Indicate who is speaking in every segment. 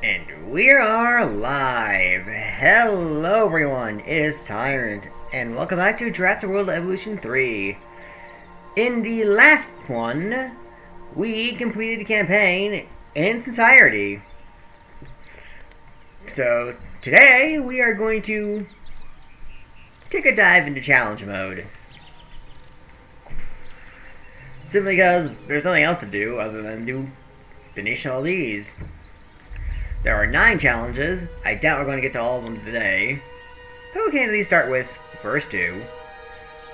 Speaker 1: And we are live! Hello everyone, it is Tyrant, and welcome back to Jurassic World Evolution 3. In the last one, we completed the campaign in its entirety. So, today we are going to take a dive into challenge mode. Simply because there's nothing else to do other than to finish all these. There are 9 challenges. I doubt we're going to get to all of them today. But we can at least start with the first 2.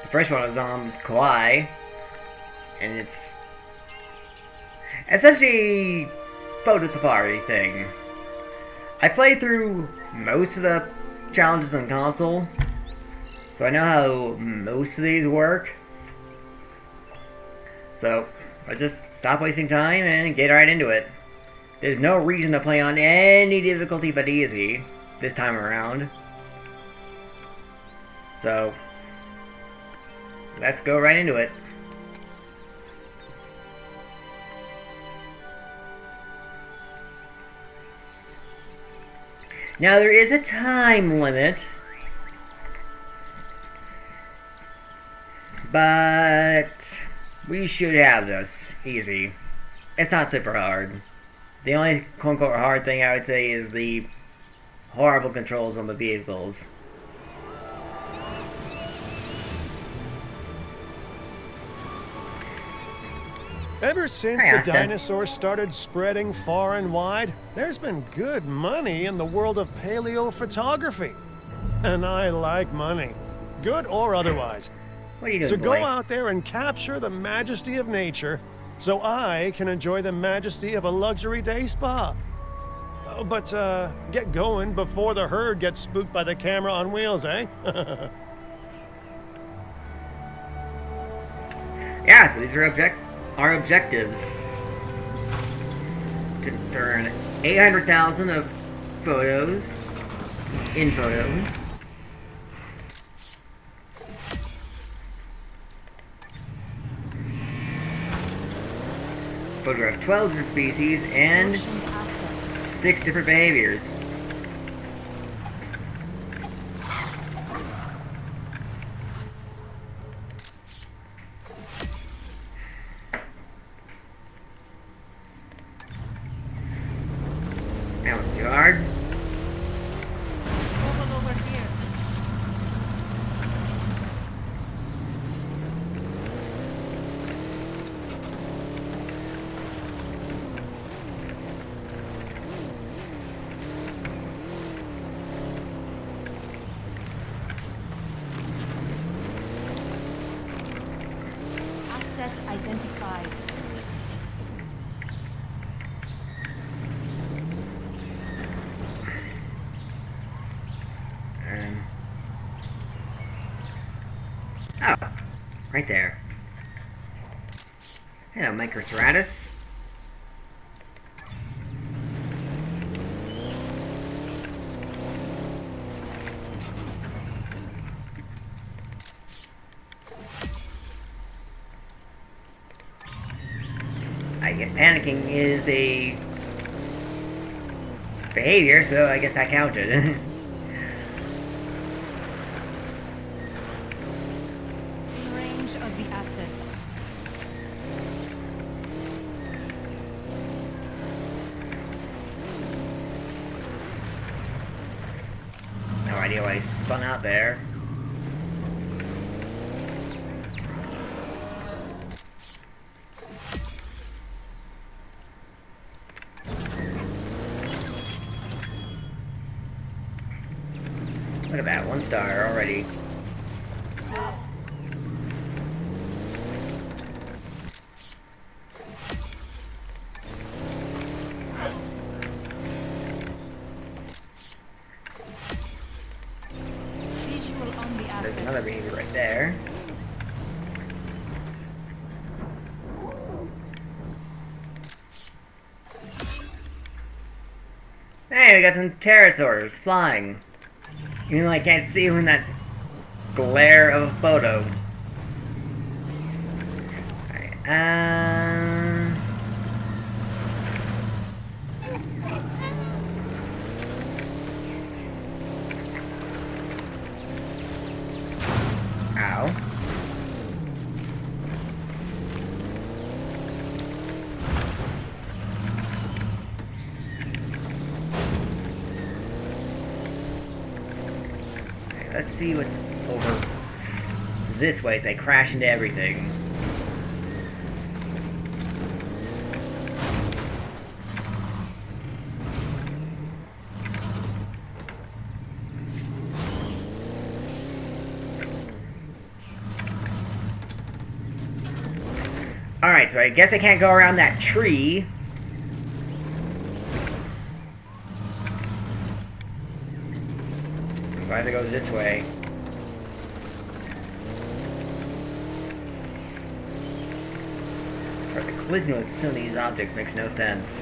Speaker 1: The first one was on Kauai, and it's essentially a photo safari thing. I played through most of the challenges on console, so I know how most of these work. So, let's just stop wasting time and get right into it. There's no reason to play on any difficulty but easy this time around. So, let's go right into it. Now there is a time limit, but we should have this easy. It's not super hard. The only quote-unquote hard thing I would say is the horrible controls on the vehicles.
Speaker 2: Ever since the dinosaurs started spreading far and wide, there's been good money in the world of paleophotography. And I like money, good or otherwise.
Speaker 1: What are you doing,
Speaker 2: So
Speaker 1: boy?
Speaker 2: go out there and capture the majesty of nature, so I can enjoy the majesty of a luxury day spa. But get going before the herd gets spooked by the camera on wheels, eh?
Speaker 1: Yeah, so these are our objectives. To earn 800,000 of photos, in photos. Photograph 12 different species and 6 different behaviors. That was too hard.
Speaker 3: Trouble over here. Asset identified.
Speaker 1: Oh, right there. Hello, Microceratops. I guess panicking is a behavior, so I guess I counted.
Speaker 3: Range of the asset.
Speaker 1: No idea why he spun out there. Look at that, 1 star already.
Speaker 3: Visual on the
Speaker 1: There's
Speaker 3: asset.
Speaker 1: another behavior right there. Hey, we got some pterosaurs flying. Even though I can't see them in that glare of a photo. Alright, let's see what's over this way so I crash into everything. Alright, so I guess I can't go around that tree. So I have to go this way. So the collision with some of these objects makes no sense.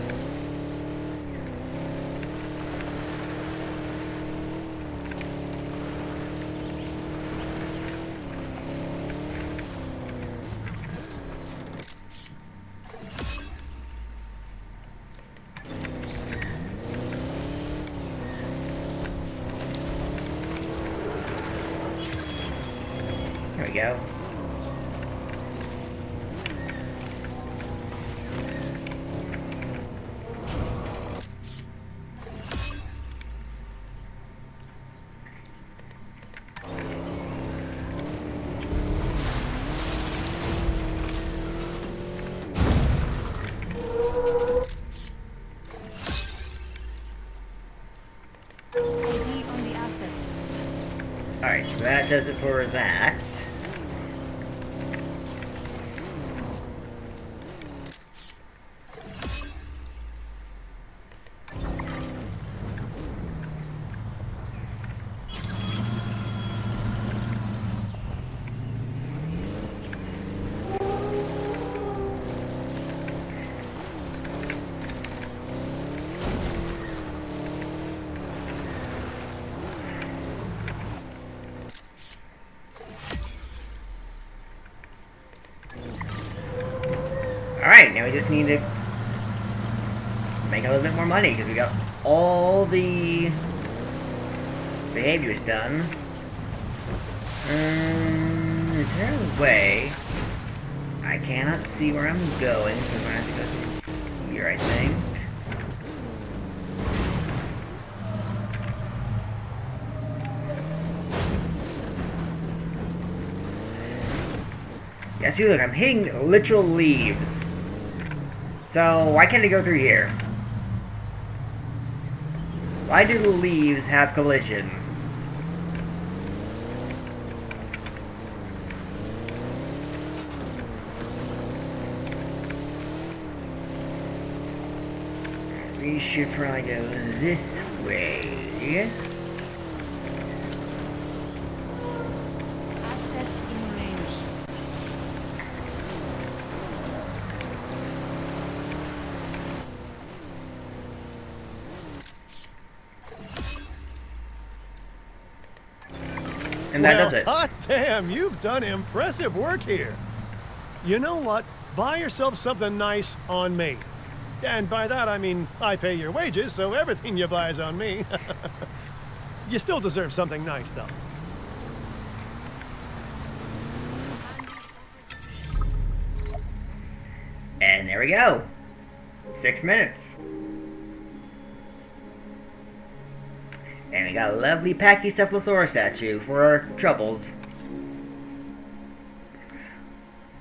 Speaker 1: There we go.
Speaker 3: ID on the asset.
Speaker 1: Alright, so that does it for that. Alright, now we just need to make a little bit more money because we got all the behaviors done. Is there a way? I cannot see where I'm going, so I'm gonna have to go through here, I think. Yeah, see, look, I'm hitting literal leaves. So, why can't it go through here? Why do the leaves have collision? We should probably go this way.
Speaker 3: Asset in range.
Speaker 1: And that
Speaker 2: Well,
Speaker 1: does it.
Speaker 2: hot damn, you've done impressive work here. You know what? Buy yourself something nice on me. And by that, I mean, I pay your wages, so everything you buy is on me. You still deserve something nice, though.
Speaker 1: And there we go. 6 minutes. And we got a lovely Pachycephalosaurus statue for our troubles.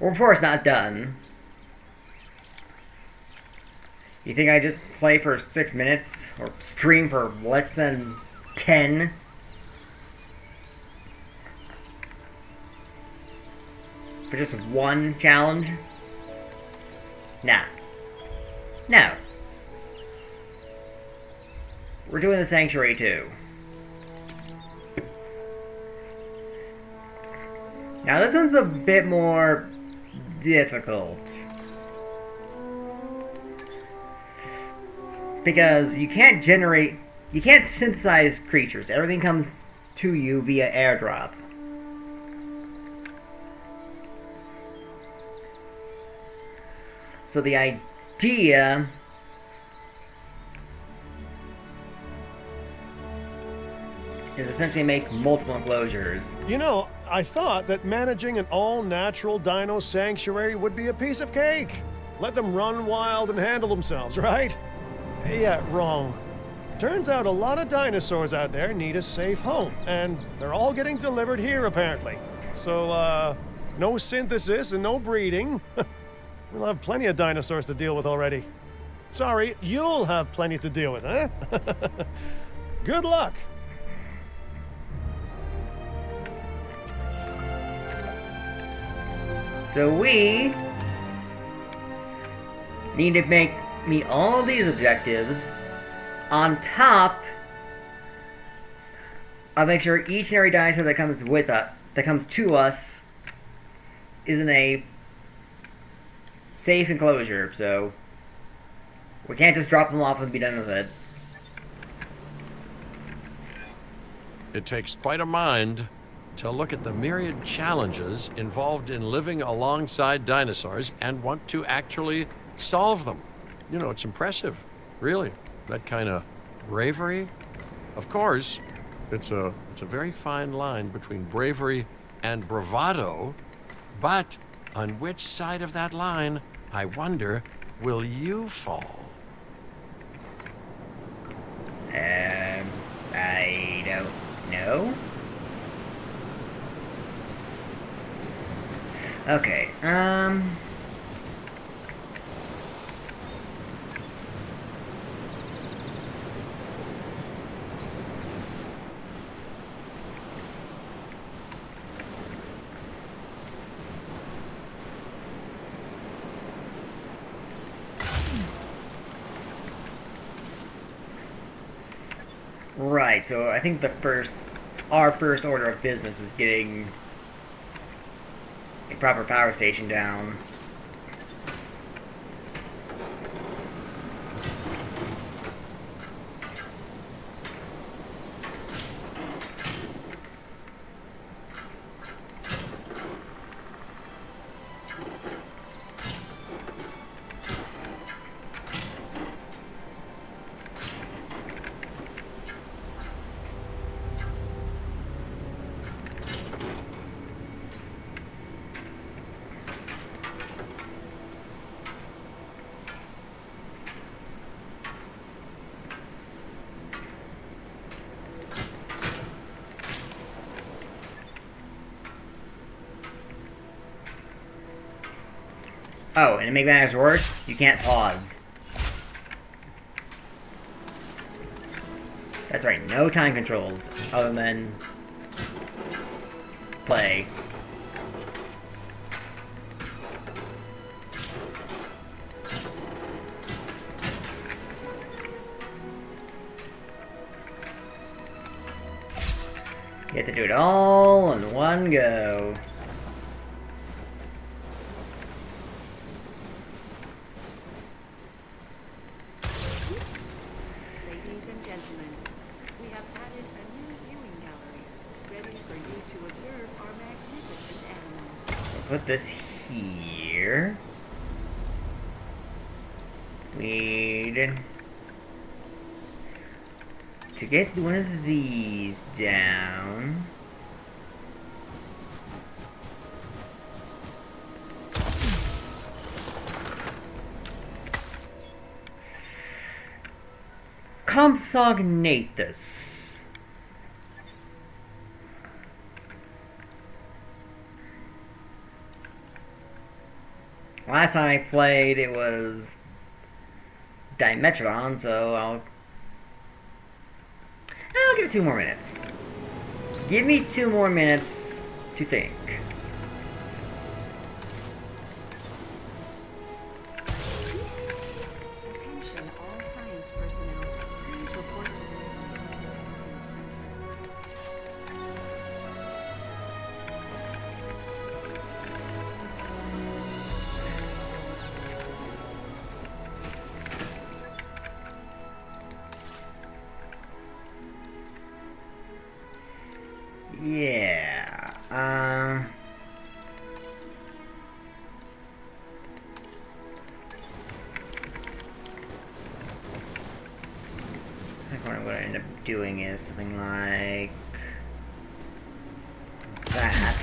Speaker 1: We're of course not done. You think I just play for 6 minutes? Or stream for less than 10? For just one challenge? Nah. No. We're doing the Sanctuary too. Now this one's a bit more difficult. Because you can't synthesize creatures. Everything comes to you via airdrop. So the idea is essentially make multiple enclosures.
Speaker 2: You know, I thought that managing an all-natural dino sanctuary would be a piece of cake. Let them run wild and handle themselves, right? Yeah, wrong. Turns out a lot of dinosaurs out there need a safe home, and they're all getting delivered here apparently. So, no synthesis and no breeding. We'll have plenty of dinosaurs to deal with already. Sorry, you'll have plenty to deal with, huh? Good luck.
Speaker 1: So we need to meet all these objectives on top of make sure each and every dinosaur that comes with us, that comes to us, is in a safe enclosure. So we can't just drop them off and be done with it.
Speaker 4: It takes quite a mind to look at the myriad challenges involved in living alongside dinosaurs and want to actually solve them. You know, it's impressive, really, that kind of bravery. Of course, it's a very fine line between bravery and bravado, but on which side of that line, I wonder, will you fall?
Speaker 1: I don't know. Okay, right, so I think our first order of business is getting a proper power station down. Oh, and to make matters worse, you can't pause. That's right, no time controls other than play. You have to do it all in one go. Put this here. Need to get one of these down. Compsognate this. Last time I played, it was Dimetrodon, so I'll give it 2 more minutes. Give me 2 more minutes to think.
Speaker 3: Attention, all science personnel. Please report to the
Speaker 1: Yeah, I think what I'm going to end up doing is something like that.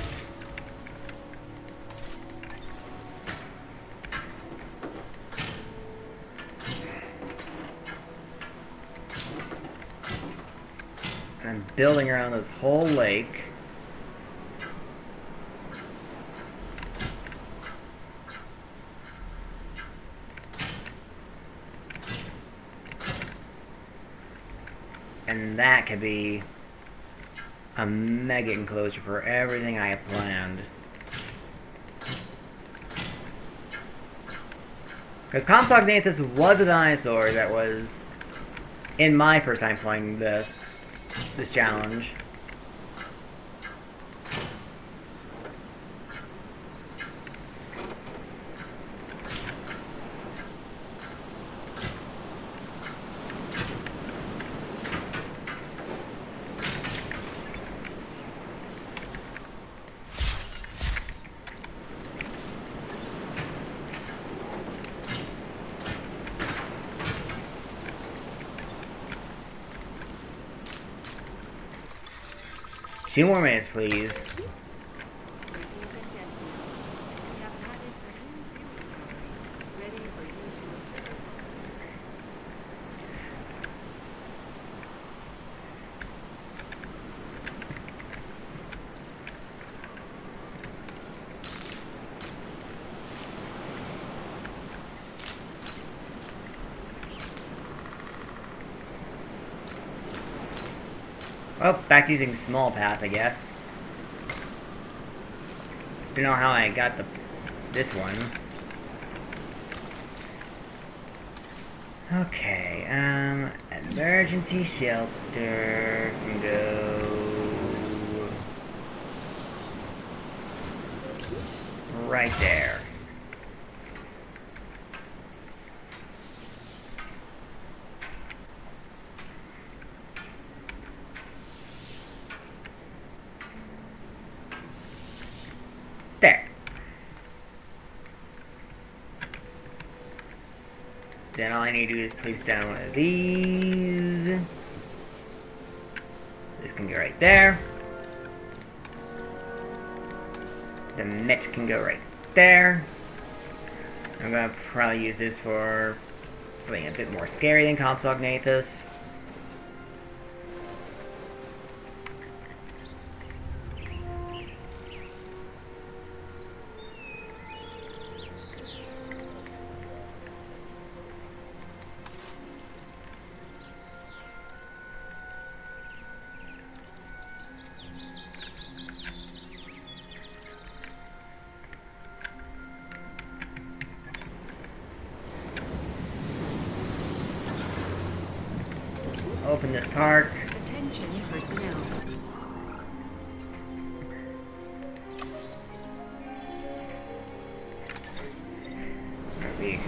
Speaker 1: I'm building around this whole lake. And that could be a mega enclosure for everything I have planned. Because Compsognathus was a dinosaur that was in my first time playing this challenge. Two more minutes, please.
Speaker 3: Ladies and gentlemen, we have added a new viewing gallery ready for you to observe.
Speaker 1: Oh, back to using small path, I guess. Don't know how I got this one. Okay, emergency shelter can go right there. There. Then all I need to do is place down one of these. This can go right there. The net can go right there. I'm gonna probably use this for something a bit more scary than Compsognathus. Open this park.
Speaker 3: Attention personnel.
Speaker 1: We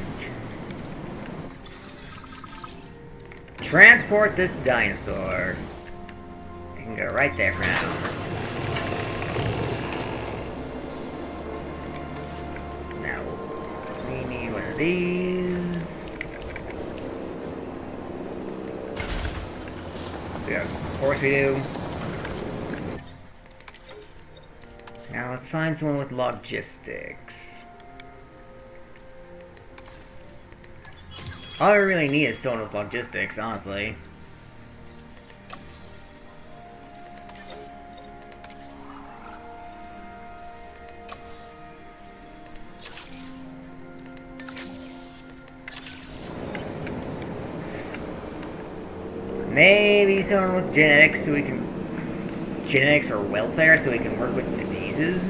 Speaker 1: transport this dinosaur. It can go right there for now. Now we need one of these. Yeah, of course we do. Now let's find someone with logistics. All I really need is someone with logistics, honestly. Maybe someone with genetics so we can... Genetics or welfare so we can work with diseases?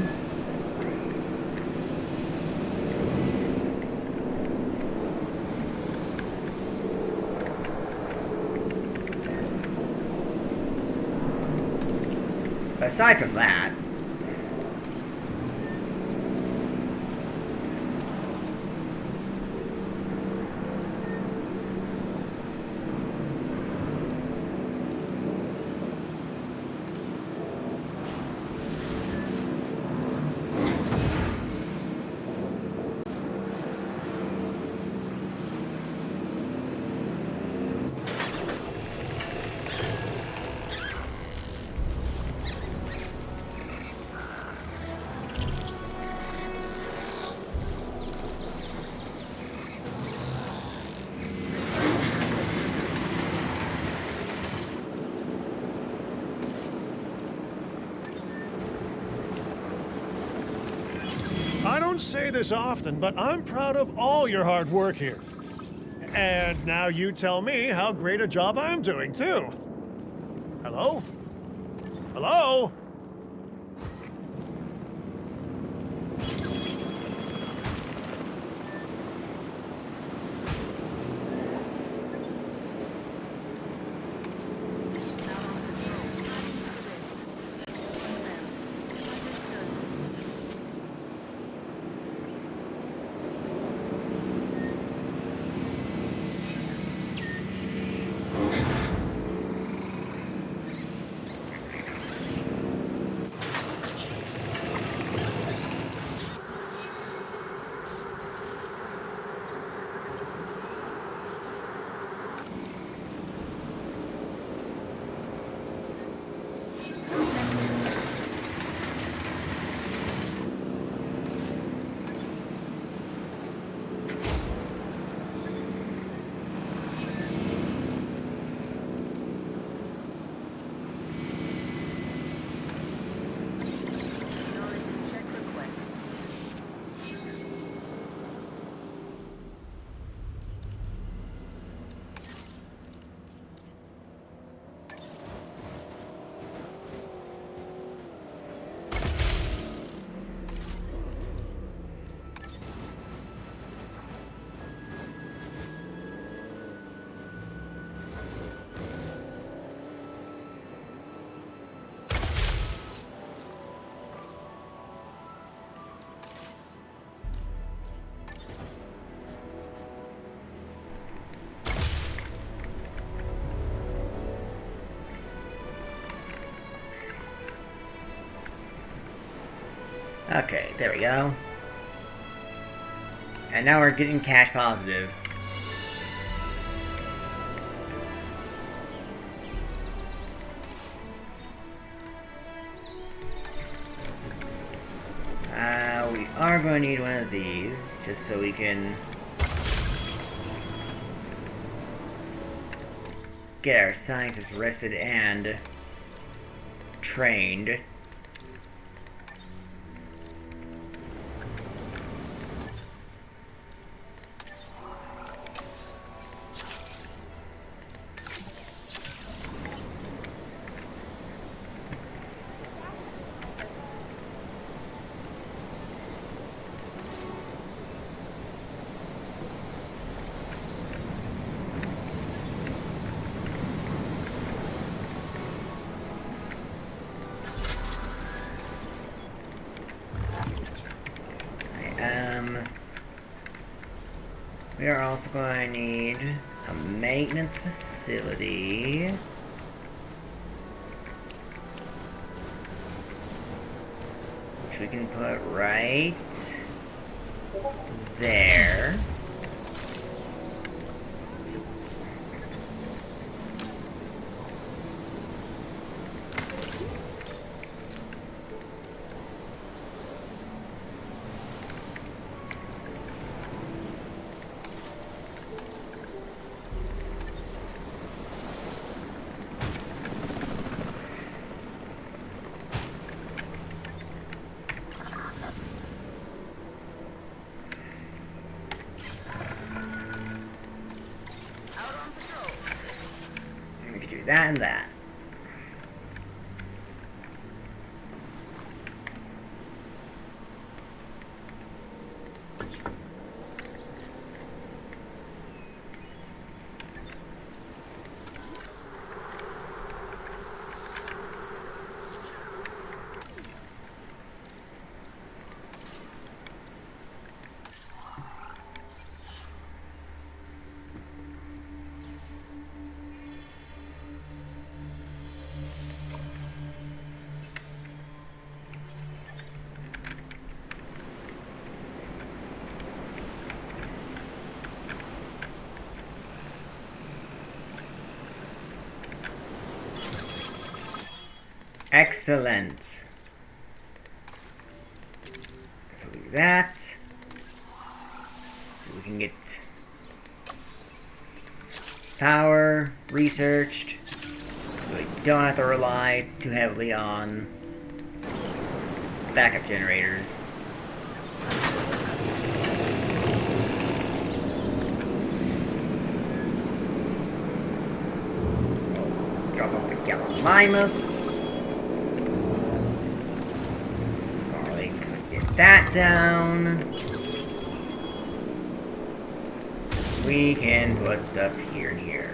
Speaker 1: Aside from that...
Speaker 2: I don't say this often, but I'm proud of all your hard work here. And now you tell me how great a job I'm doing, too. Hello? Hello?
Speaker 3: Acknowledge and check request.
Speaker 1: Okay, there we go. And now we're getting cash positive. We are going to need one of these, just so we can get our scientists rested and trained. We are also going to need a maintenance facility. Which we can put right there. That and that. Excellent. So do that. So we can get power researched. So we don't have to rely too heavily on backup generators. Drop off the Gallimimus. Garlic. Get that down. We can put stuff here and here.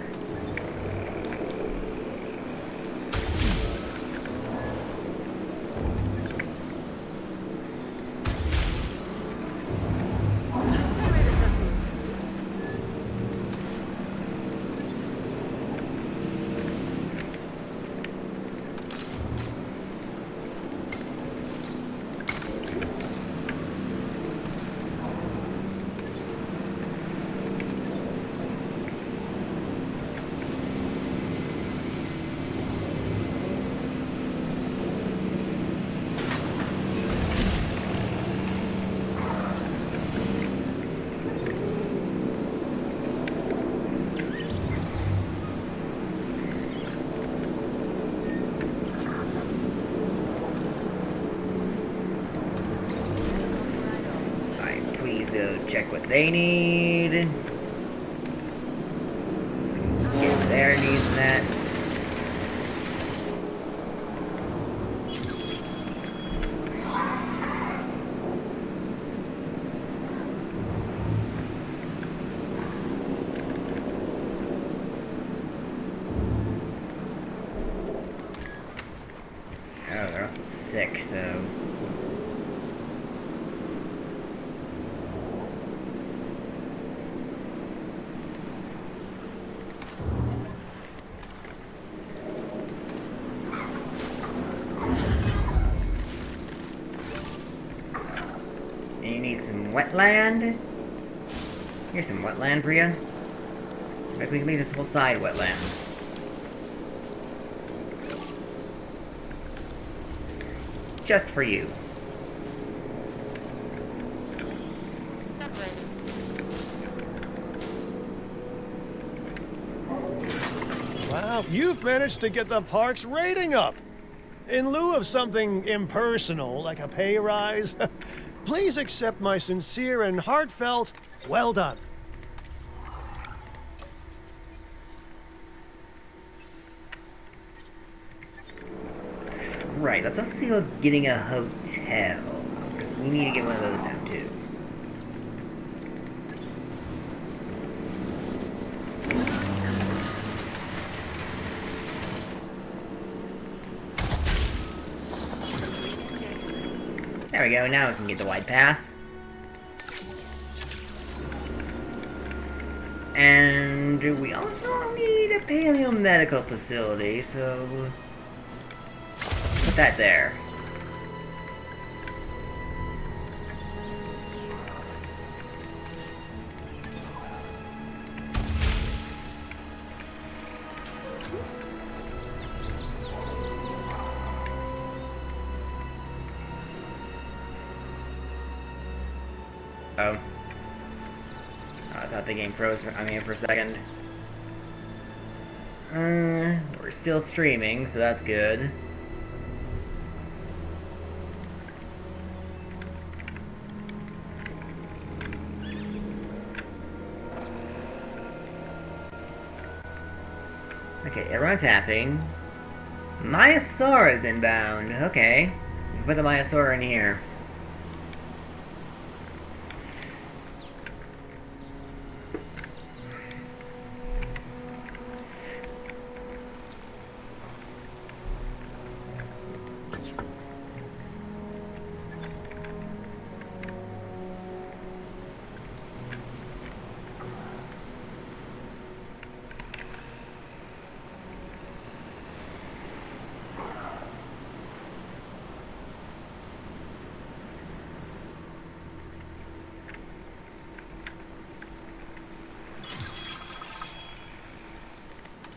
Speaker 1: Go check what they need. So get their needs met. Oh, they're also sick, so. You need some wetland. Here's some wetland for you. Maybe we can make this whole side wetland. Just for you.
Speaker 2: Wow, you've managed to get the park's rating up. In lieu of something impersonal, like a pay rise, please accept my sincere and heartfelt well done.
Speaker 1: Right, let's also see about getting a hotel. Because we need to get one of those now, too. There we go, now we can get the wide path. And we also need a paleomedical facility, so put that there. Oh. I thought the game froze on me for a second. We're still streaming, so that's good. Okay, everyone's tapping. Myosaur is inbound. Okay. Put the Myosaur in here.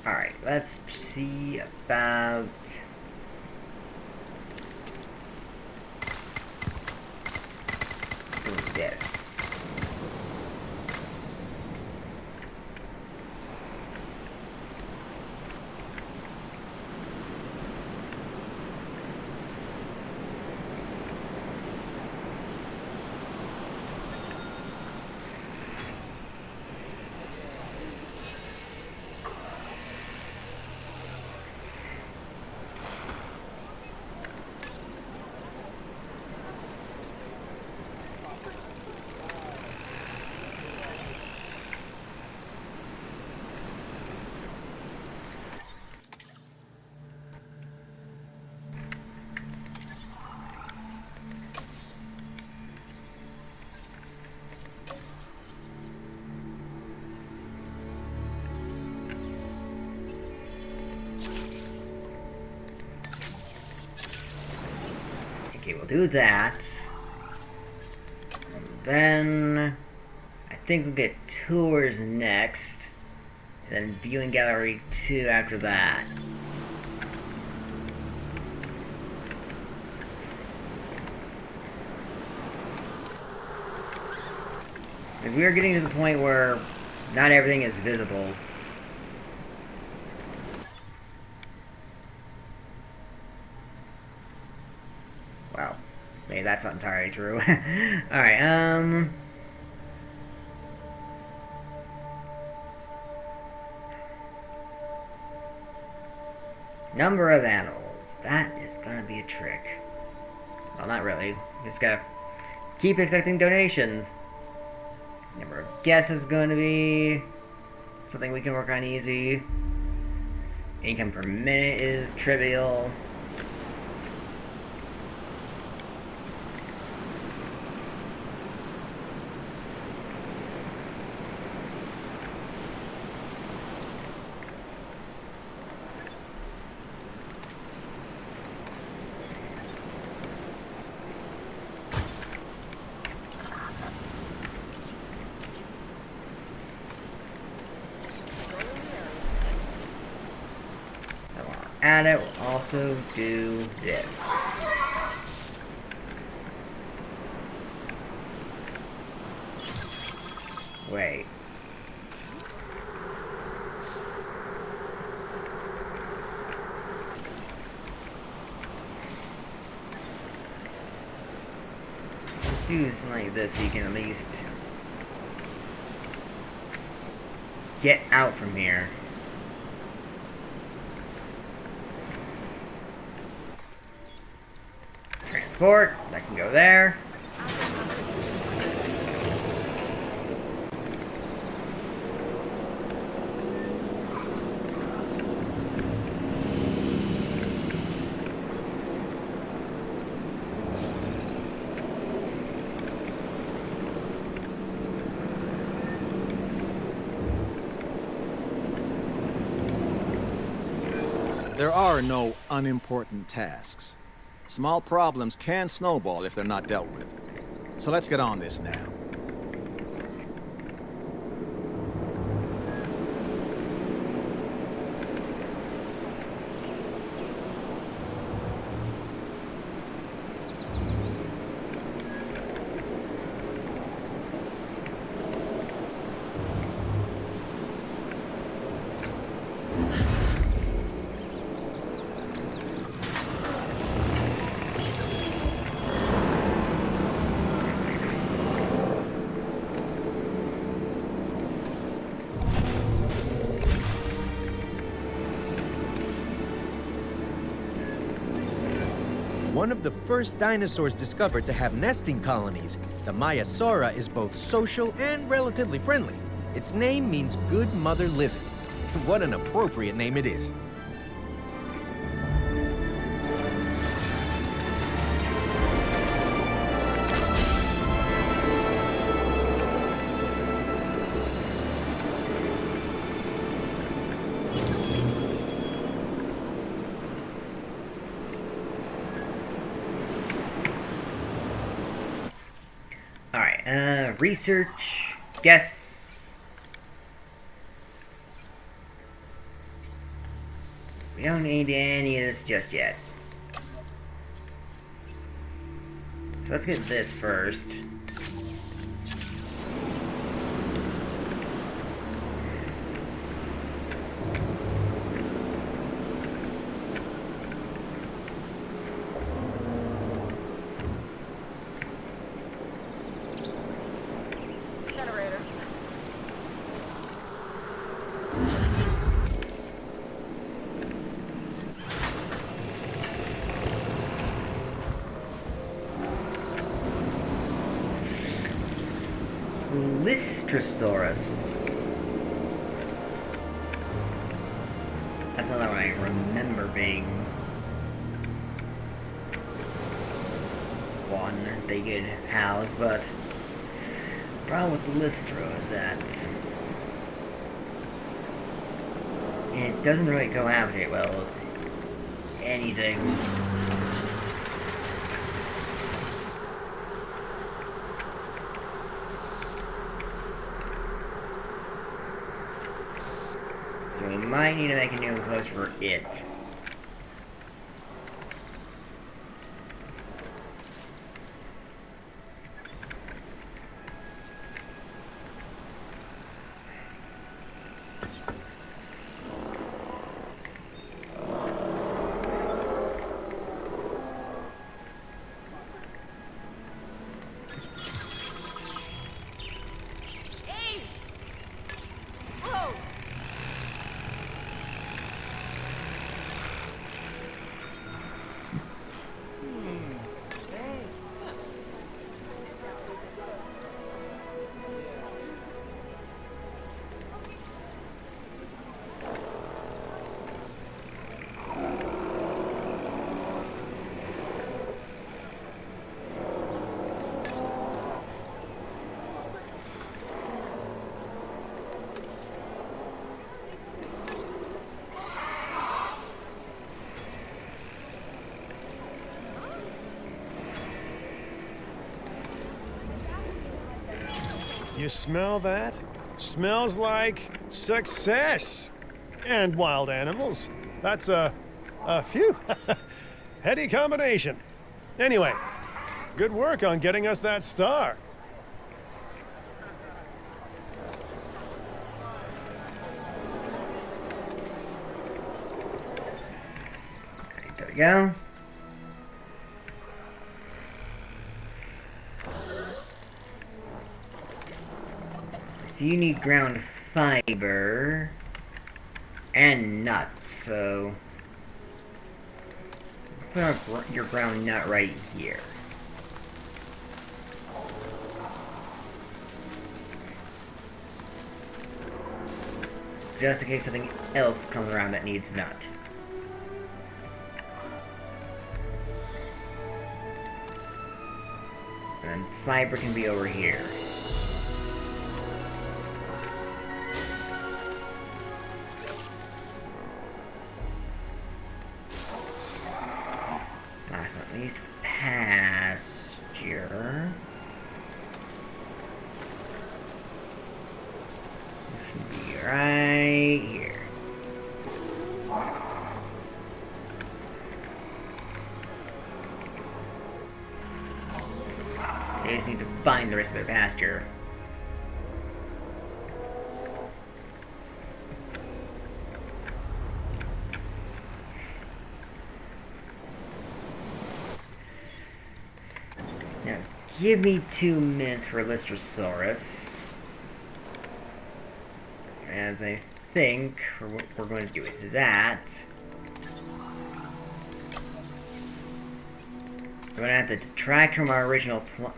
Speaker 1: Alright, let's see about doing this. we'll do that. Then I think we'll get tours next. And then viewing gallery 2 after that. If we are getting to the point where not everything is visible. Wow. Maybe that's not entirely true. Alright, number of animals. That is gonna be a trick. Well, not really. Just gotta keep accepting donations. Number of guests is going to be something we can work on easy. Income per minute is trivial. And it will also do this. Wait. Let's do something like this so you can at least get out from here. Transport, that can go there.
Speaker 5: There are no unimportant tasks. Small problems can snowball if they're not dealt with. So let's get on this now.
Speaker 6: One of the first dinosaurs discovered to have nesting colonies, the Maiasaura is both social and relatively friendly. Its name means good mother lizard. What an appropriate name it is.
Speaker 1: Alright, research, guess. We don't need any of this just yet. So let's get this first. Lystrosaurus. That's another one I remember being one they could house, but the problem with the Lystro is that it doesn't really cohabitate well with anything. we might need to make a new post for it.
Speaker 3: Hey! Whoa! Hey!
Speaker 2: You smell that? Smells like success. And wild animals. That's a phew. Heady combination. Anyway, good work on getting us that star.
Speaker 1: There we go. So you need ground fiber and nuts, so put your ground nut right here. Just in case something else comes around that needs nut. And then fiber can be over here. Last but not least, pasture. This should be right here. They just need to find the rest of their pasture. Now, give me 2 minutes for Lystrosaurus. As I think what we're going to do with that, we're going to have to detract from our original plan.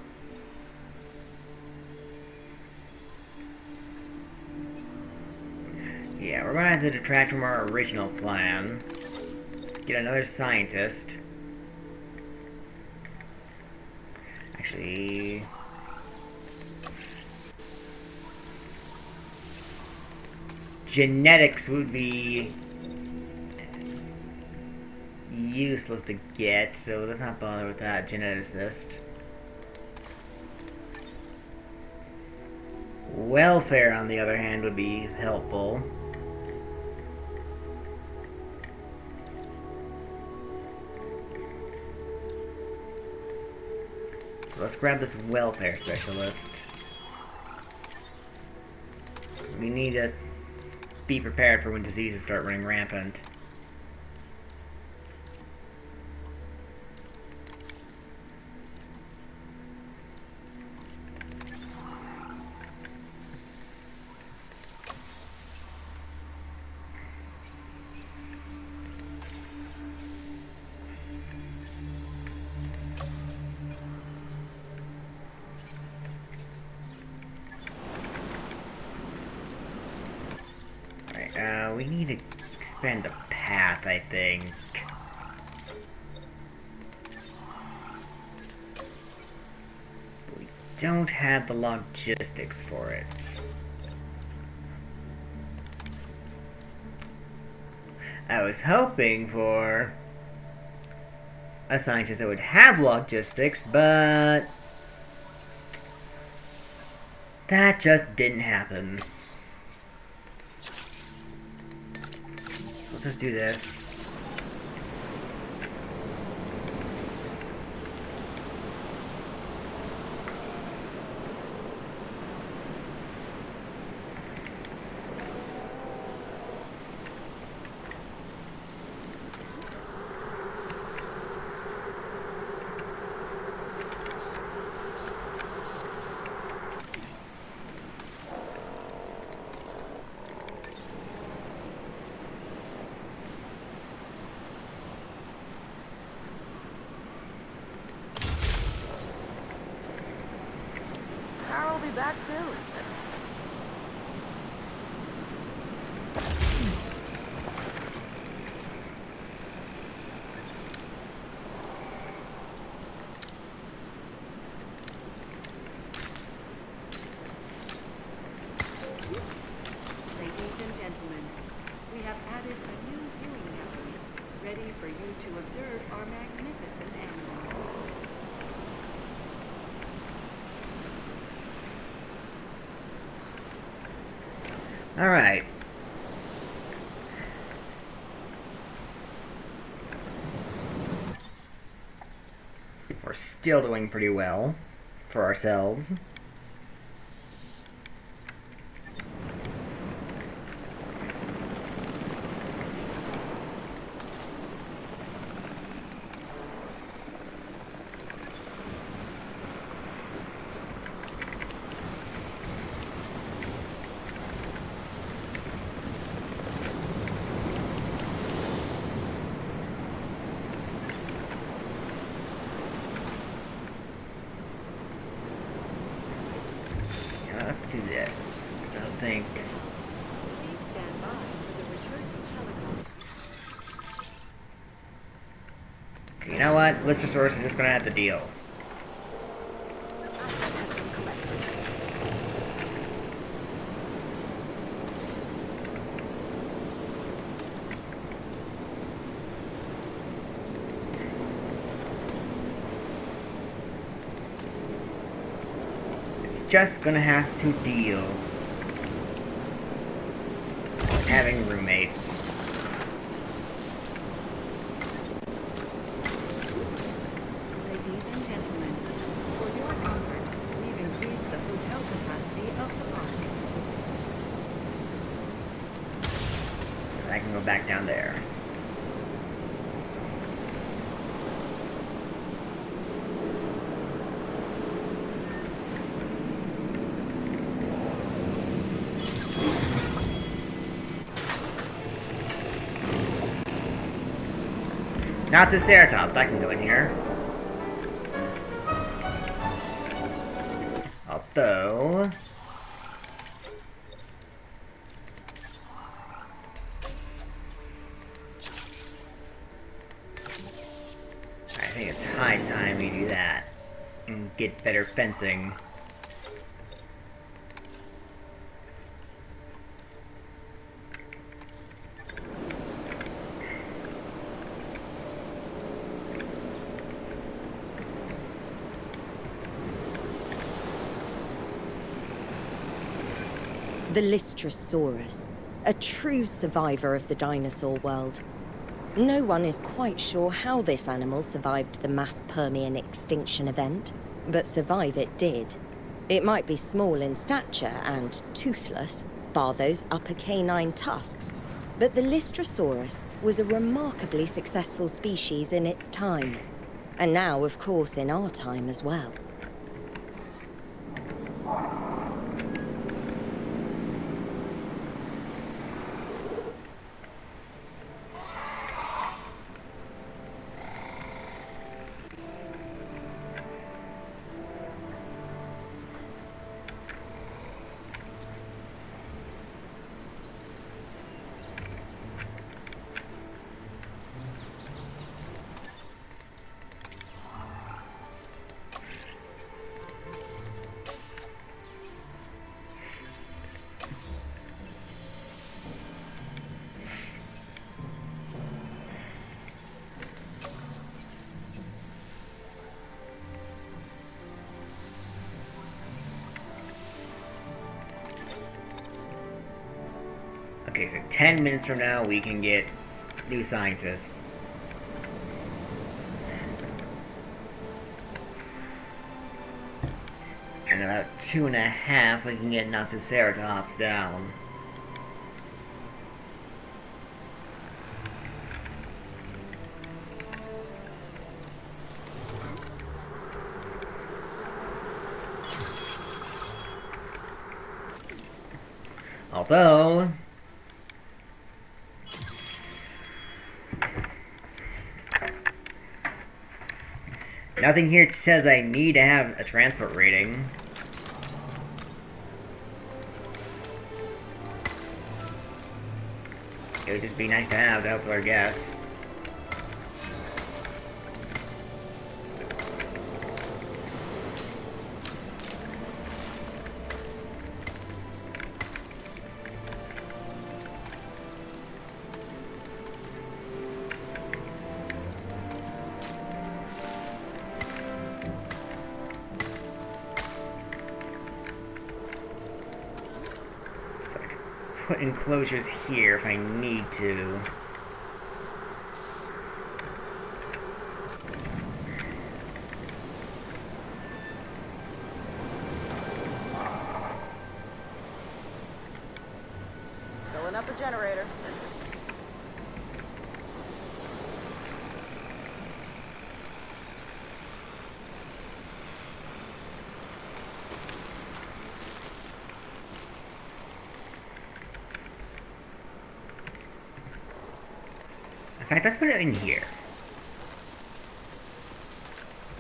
Speaker 1: Yeah, we're going to have to detract from our original plan. Get another scientist. Actually, genetics would be useless to get, so let's not bother with that geneticist. Welfare, on the other hand, would be helpful. So let's grab this welfare specialist. We need to be prepared for when diseases start running rampant. We need to expand the path, I think. We don't have the logistics for it. I was hoping for a scientist that would have logistics, but that just didn't happen. just do this.
Speaker 3: Carol will be back soon. Ladies and gentlemen, we have added a new viewing gallery, ready for you to observe our magnificent animals.
Speaker 1: Alright. We're still doing pretty well for ourselves. Let's do this. So I think.
Speaker 3: Please stand by for the return of helicopter.
Speaker 1: Okay, you know what? Listersaurus is just gonna have to deal.
Speaker 3: Asset has been collected.
Speaker 1: It's just gonna have to deal with having roommates.
Speaker 3: Ladies and gentlemen, for your comfort, we've increased the hotel capacity of the park.
Speaker 1: I can go back down there. Not Triceratops, I can go in here. Although... I think it's high time we do that. And get better fencing.
Speaker 7: The Lystrosaurus, a true survivor of the dinosaur world. No one is quite sure how this animal survived the mass Permian extinction event, but survive it did. It might be small in stature and toothless, bar those upper canine tusks, but the Lystrosaurus was a remarkably successful species in its time. And now, of course, in our time as well. Okay, so 10 minutes from now we can get
Speaker 1: new scientists. And about 2.5, we can get Natsuceratops down. Although, nothing here says I need to have a transport rating. It would just be nice to have to help our guests. Put enclosures here if I need to.
Speaker 8: Filling up the generator.
Speaker 1: In fact, let's put it in here.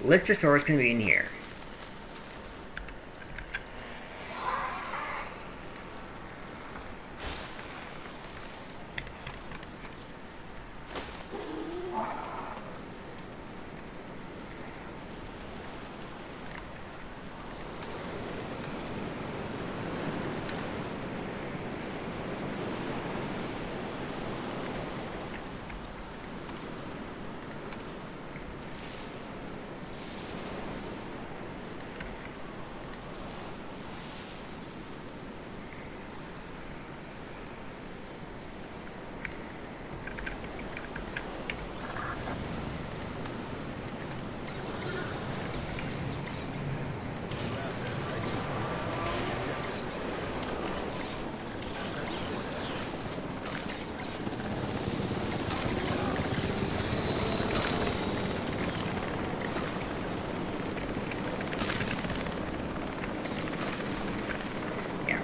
Speaker 1: Listersaurus can be in here.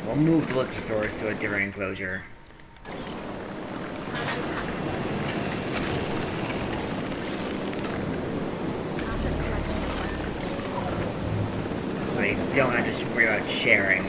Speaker 1: We'll move the Listersaurus to a different enclosure. So I don't have to worry about sharing.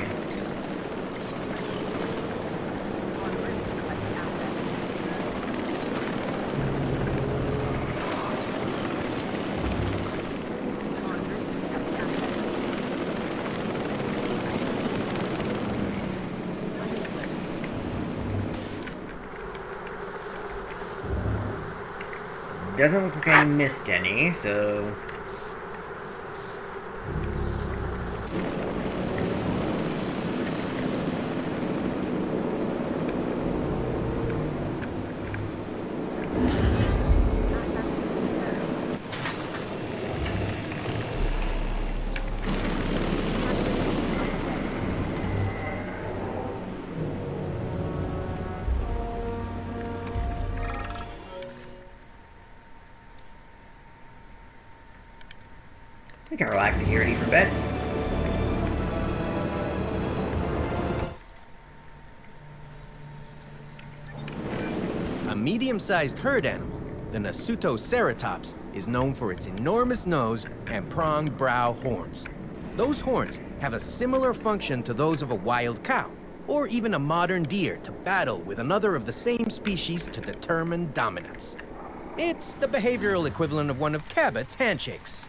Speaker 1: Doesn't look like I missed any, so... We can relax security for bed.
Speaker 6: A medium-sized herd animal, the Nasutoceratops is known for its enormous nose and pronged brow horns. Those horns have a similar function to those of a wild cow, or even a modern deer to battle with another of the same species to determine dominance. It's the behavioral equivalent of one of Cabot's handshakes.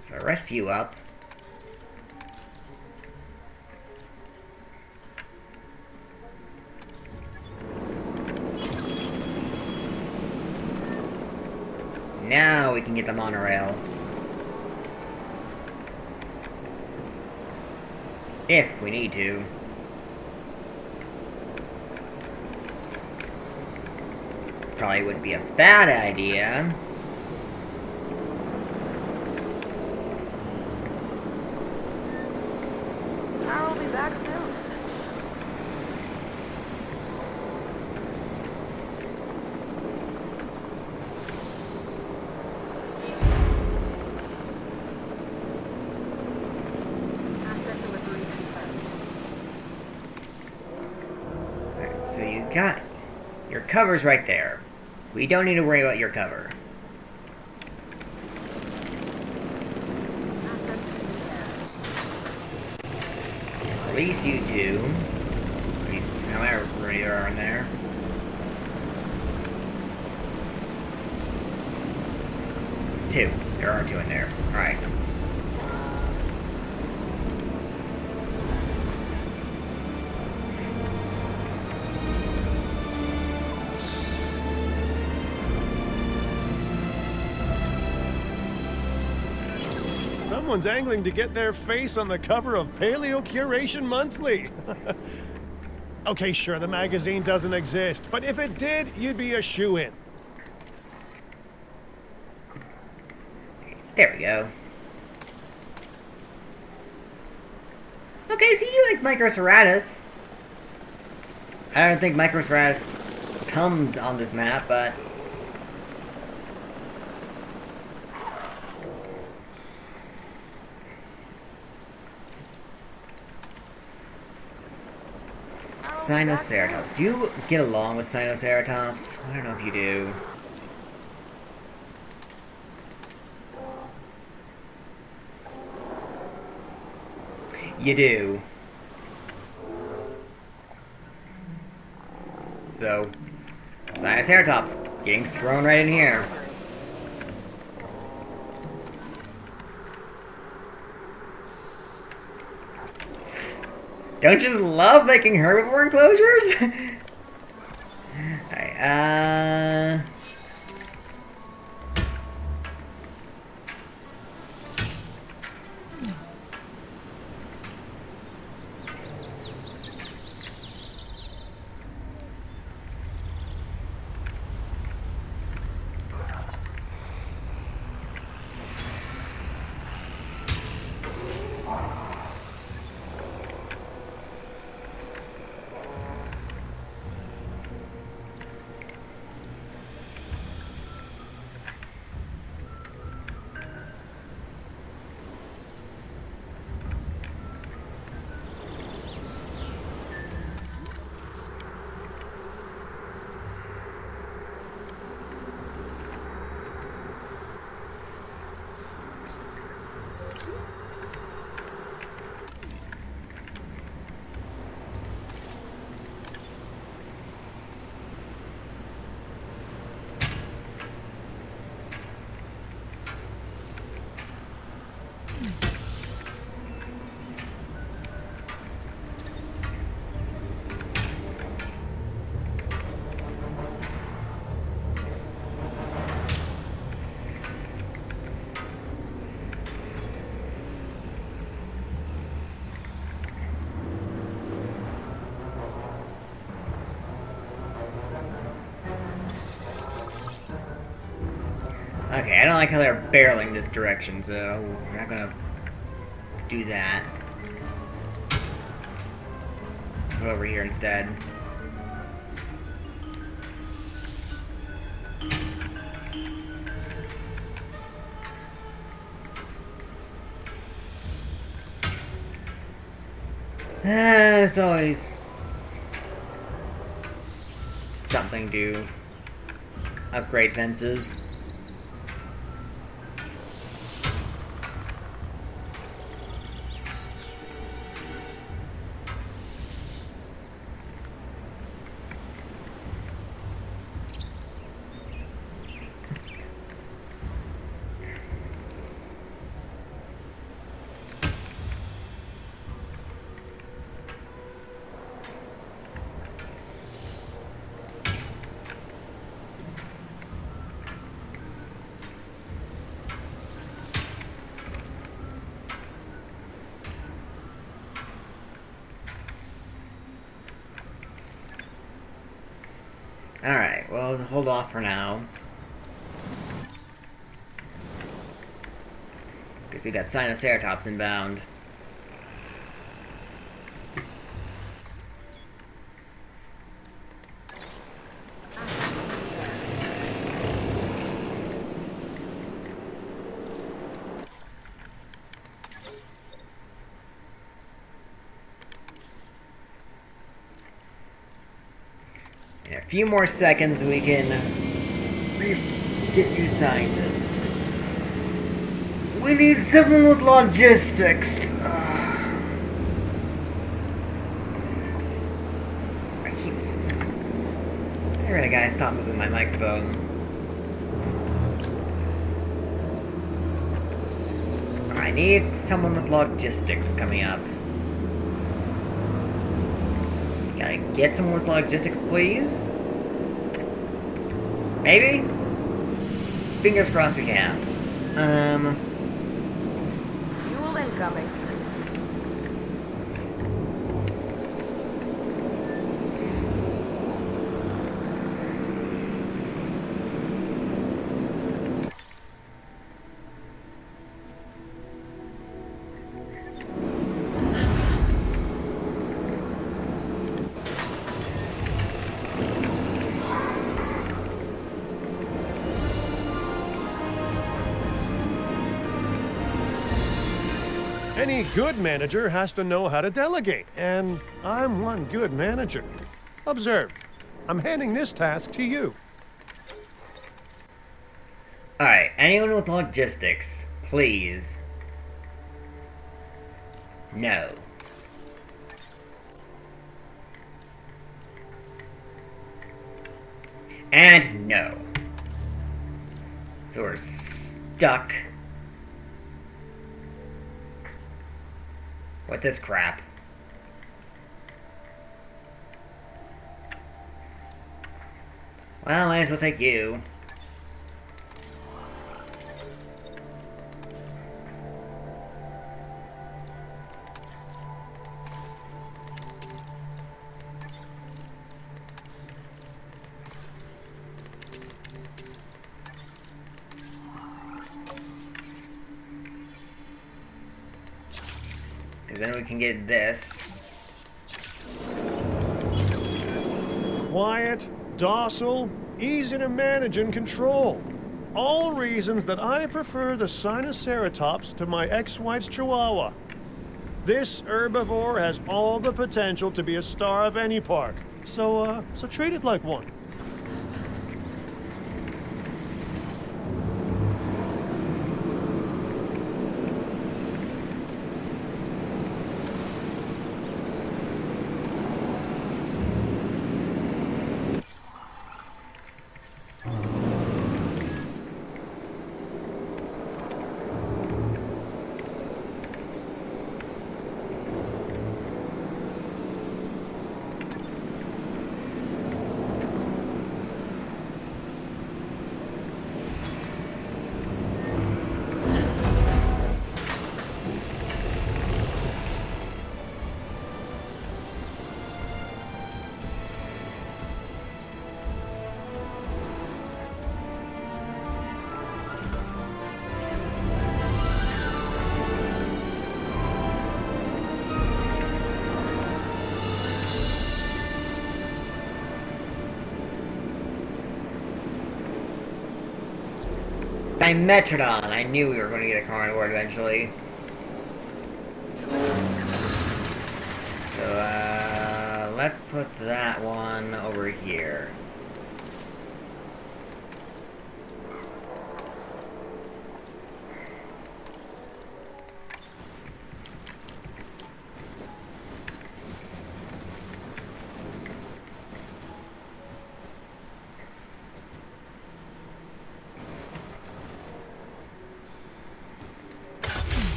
Speaker 1: So rest you up. Now we can get the monorail. If we need to. probably wouldn't be a bad idea.
Speaker 8: I'll be back soon. Asset delivery confirmed.
Speaker 1: Alright, so you got your cover's right there. We don't need to worry about your cover.
Speaker 8: Assets in the air.
Speaker 1: Release you two. At least however many there are in there. Two. There are two in there. Alright.
Speaker 2: Someone's angling to get their face on the cover of Paleo Curation Monthly. Okay, sure, the magazine doesn't exist, but if it did, you'd be a shoo-in.
Speaker 1: There we go. Okay, so you like Microceratus. I don't think Microceratus comes on this map, but... Sinoceratops. Do you get along with Sinoceratops? I don't know if you do. You do. So, Sinoceratops getting thrown right in here. Don't you just love making herbivore enclosures? Alright, okay, I don't like how they're barreling this direction, so we're not gonna do that. Go over here instead. It's always something to upgrade fences. Alright, well, hold off for now. Guess we got Sinoceratops inbound. In a few more seconds, we can get new scientists. We need someone with logistics. Alright, guys, stop moving my microphone. I need someone with logistics coming up. Can I get someone with logistics, please? Maybe? Fingers crossed we can.
Speaker 8: Fuel incoming.
Speaker 2: Any good manager has to know how to delegate, and I'm one good manager. Observe. I'm handing this task to you.
Speaker 1: Alright, anyone with logistics, please. No. And no. So we're stuck with this crap. Well, I might as well take you. Because then we can get this.
Speaker 2: Quiet, docile, easy to manage and control. All reasons that I prefer the Sinoceratops to my ex-wife's Chihuahua. This herbivore has all the potential to be a star of any park. So treat it like one.
Speaker 1: Dimetrodon! I knew we were going to get a carnivore eventually. So, let's put that one over here.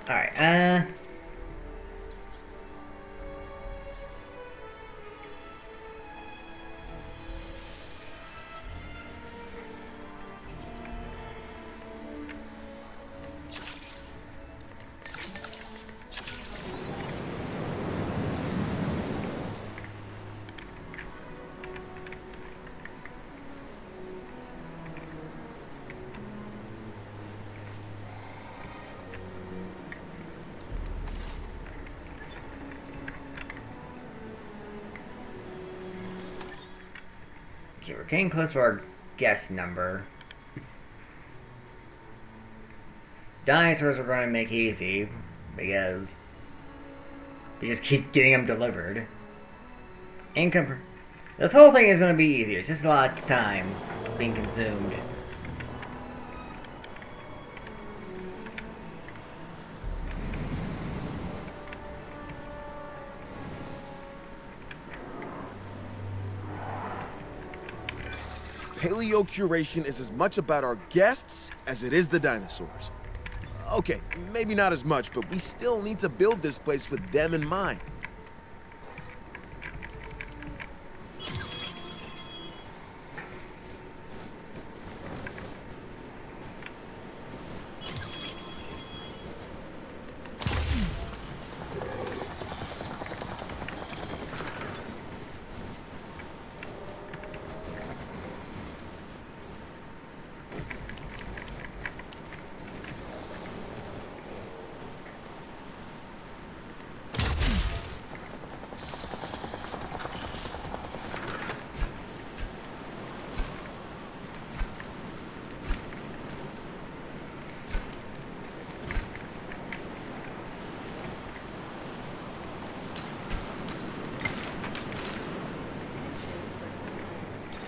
Speaker 1: Alright, okay, we're getting close to our guess number. Dinosaurs are going to make easy, because we just keep getting them delivered. Income. This whole thing is going to be easier. It's just a lot of time being consumed.
Speaker 9: Paleo curation is as much about our guests as it is the dinosaurs. Okay, maybe not as much, but we still need to build this place with them in mind.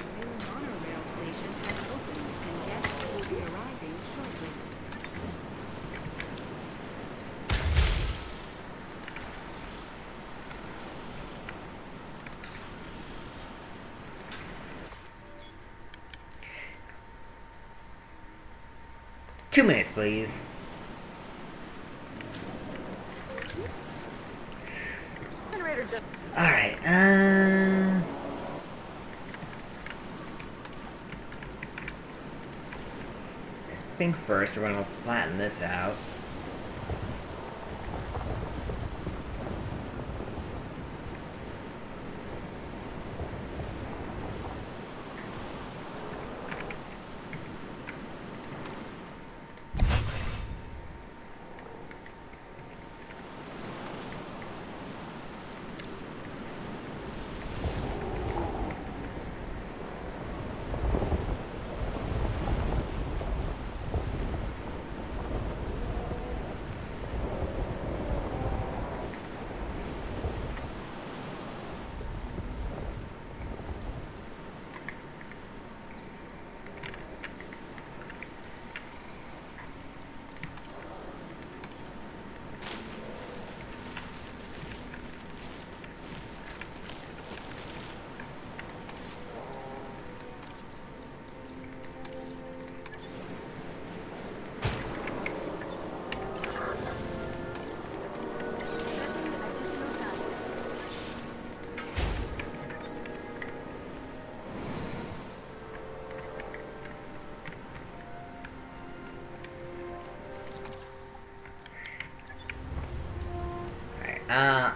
Speaker 3: The new monorail station has opened and guests will be arriving shortly.
Speaker 1: Two minutes, please.
Speaker 8: Generator just.
Speaker 1: Alright, I think first we're gonna flatten this out.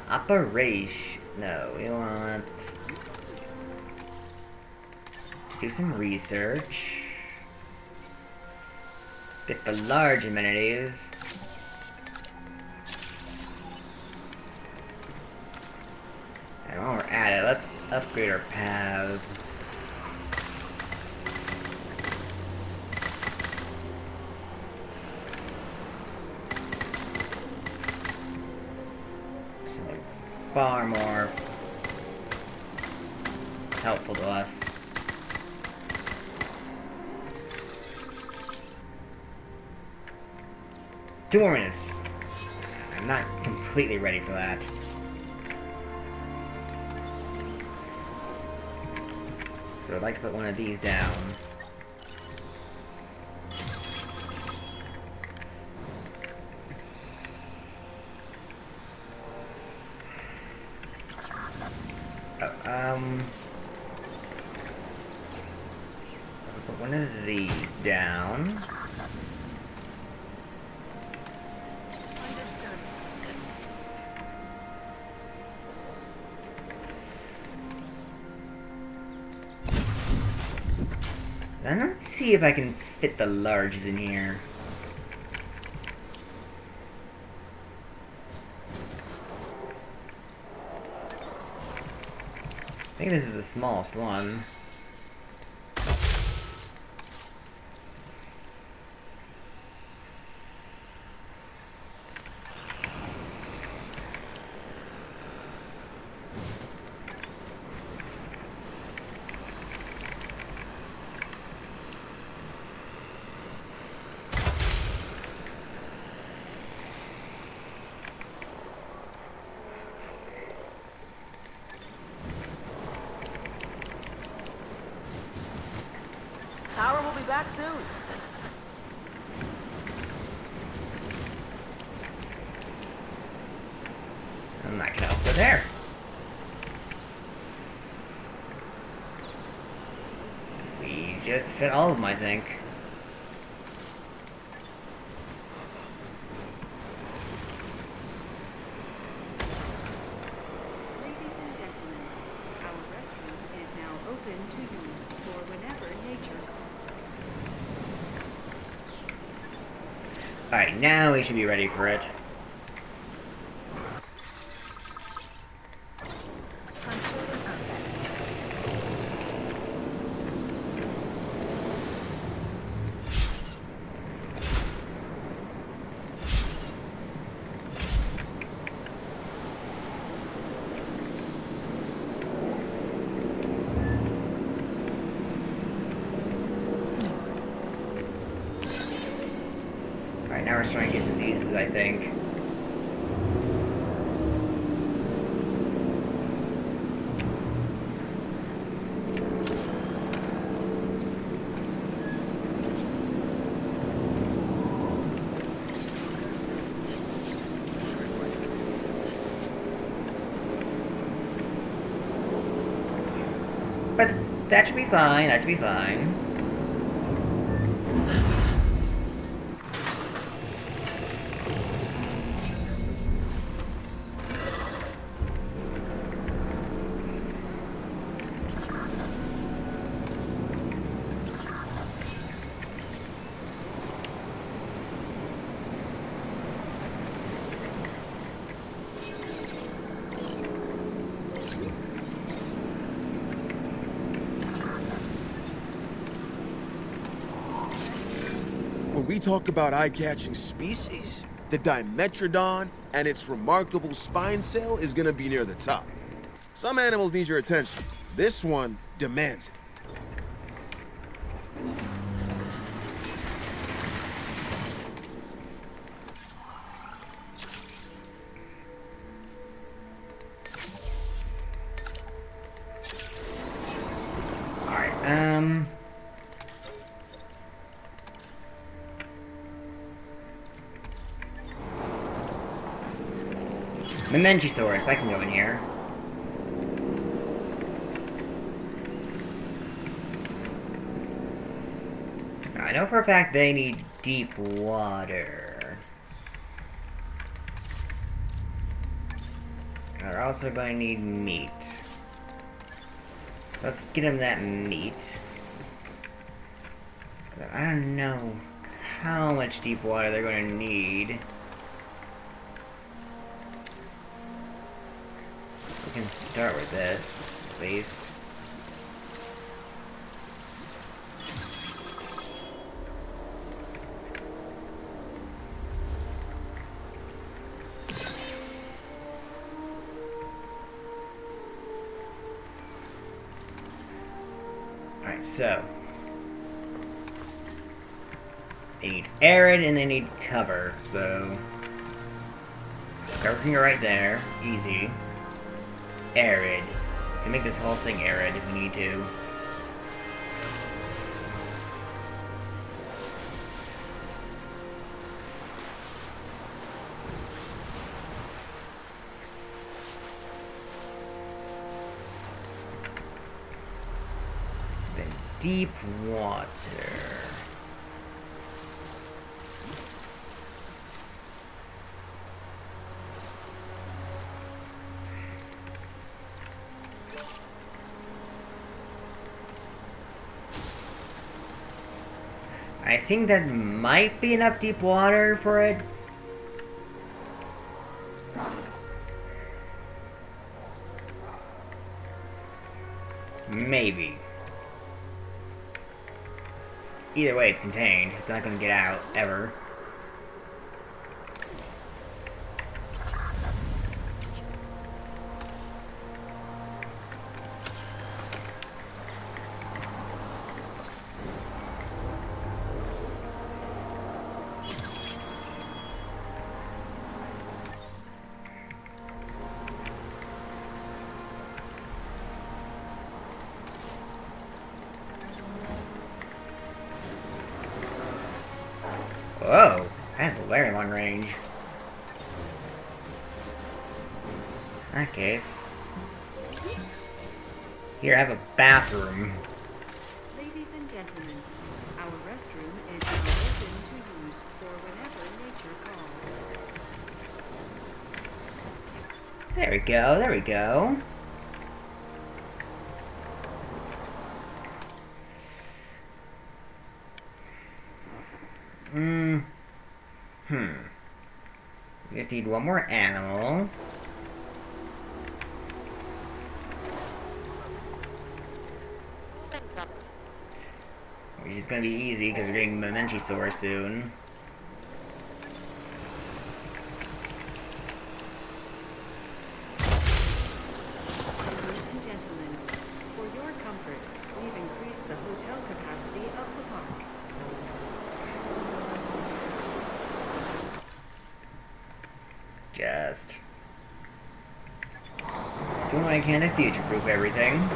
Speaker 1: Operation. No, we want do some research. Get the large amenities. And while we're at it, let's upgrade our paths. Far more helpful to us. Two more minutes. I'm not completely ready for that. So I'd like to put one of these down. one of these down.
Speaker 8: Understood.
Speaker 1: And let's see if I can fit the larges in here. I think this is the smallest one.
Speaker 8: Power will be back soon.
Speaker 1: I'm not gonna over there. We just fit all of them, I think.
Speaker 3: Ladies and gentlemen, our restroom is now open to use for whenever nature
Speaker 1: Alright, now we should be ready for it.
Speaker 8: Conservative asset.
Speaker 1: Alright, now we're starting to get diseases, I think. But that should be fine, that should be fine.
Speaker 9: When we talk about eye-catching species, the Dimetrodon and its remarkable spine cell is gonna be near the top. Some animals need your attention. This one demands it.
Speaker 1: Alright, Mementosaurus, I can go in here. I know for a fact they need deep water. They're also going to need meat. Let's get them that meat. I don't know how much deep water they're going to need. We can start with this, at least. Alright, so. They need arid and they need cover, so. Cover can go right there, easy. Arid. We can make this whole thing arid if we need to. Then deep water. I think that might be enough deep water for it. Maybe. Either way, it's contained. It's not going to get out, ever. Whoa, that's a very long range. In that case. Here, I have a bathroom.
Speaker 3: Ladies and gentlemen, our restroom is now open to use for whenever nature calls.
Speaker 1: There we go, there we go. We just need one more animal. Which is gonna be easy because we're getting Momenchisaur soon.
Speaker 3: Ladies and gentlemen, for your comfort, we've increased the hotel capacity of the park.
Speaker 1: Just doing what I can to future-proof everything.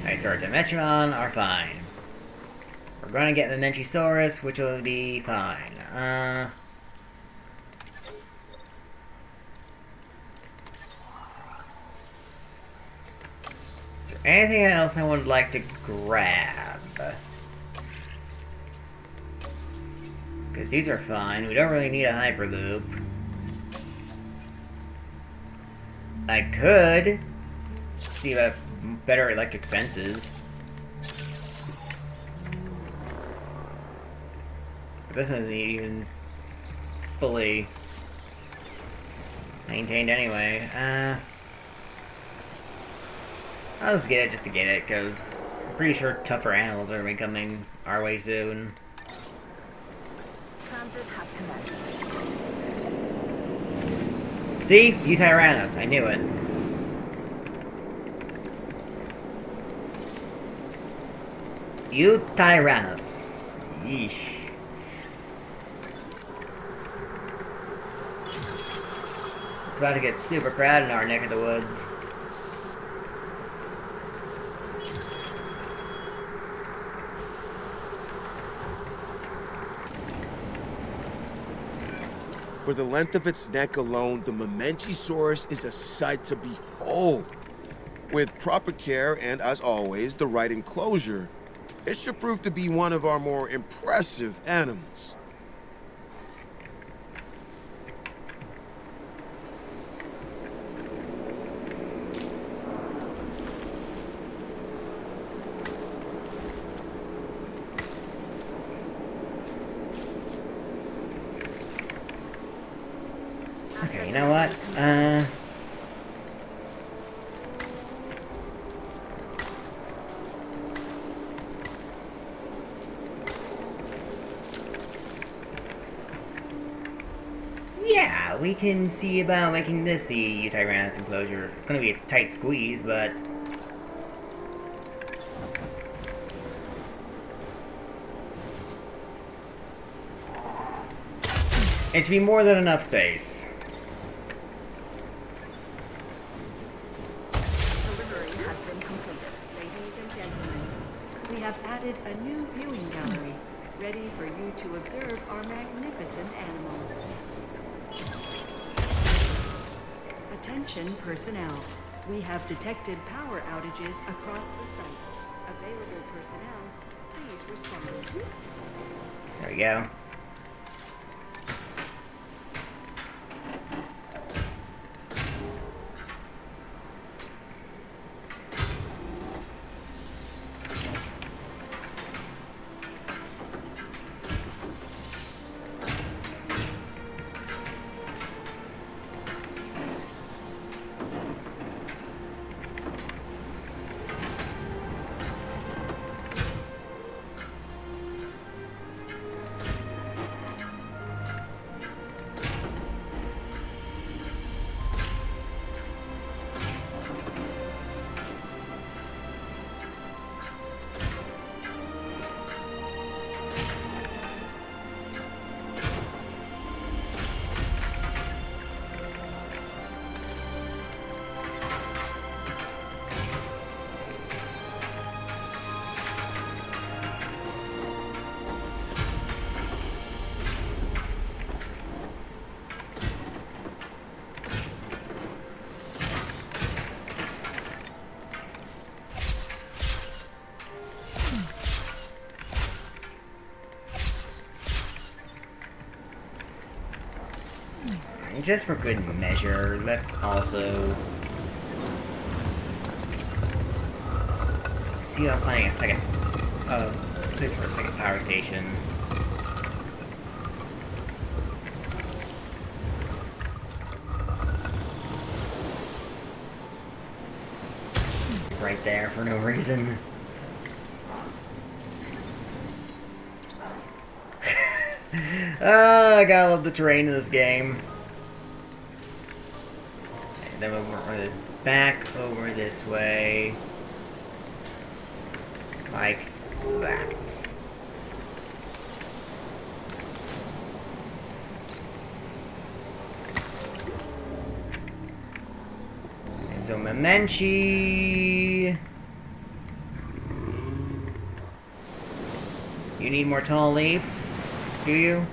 Speaker 1: Alright, so our Dimetrodon are fine. We're gonna get the Nenchisaurus, which will be fine. Is there anything else I would like to grab? Because these are fine. We don't really need a Hyperloop. I could see if I have better electric fences. But this isn't even fully maintained anyway. I'll just get it just to get it, because I'm pretty sure tougher animals are going to be coming our way soon.
Speaker 8: Transit has commenced.
Speaker 1: See? Eutyrannus. I knew it. Eutyrannus. Yeesh. It's about to get super crowded in our neck of the woods.
Speaker 9: For the length of its neck alone, the Momenchisaurus is a sight to behold. With proper care and, as always, the right enclosure, it should prove to be one of our more impressive animals.
Speaker 1: Okay, you know what? Yeah, we can see about making this the Tyrannosaurus enclosure. It's gonna be a tight squeeze, but it should be more than enough space.
Speaker 3: Delivery has been completed. Ladies and gentlemen, we have added a new viewing gallery, ready for you to observe our magnificent animals. Attention personnel. We have detected power outages across the site. Available personnel, please respond.
Speaker 1: There we go. And just for good measure, let's also see about planning a second, place for a second power station. Right there for no reason. I gotta love the terrain in this game. And then we'll run this back over this way. Like that. And so Memenchi, you need more tall leaf, do you?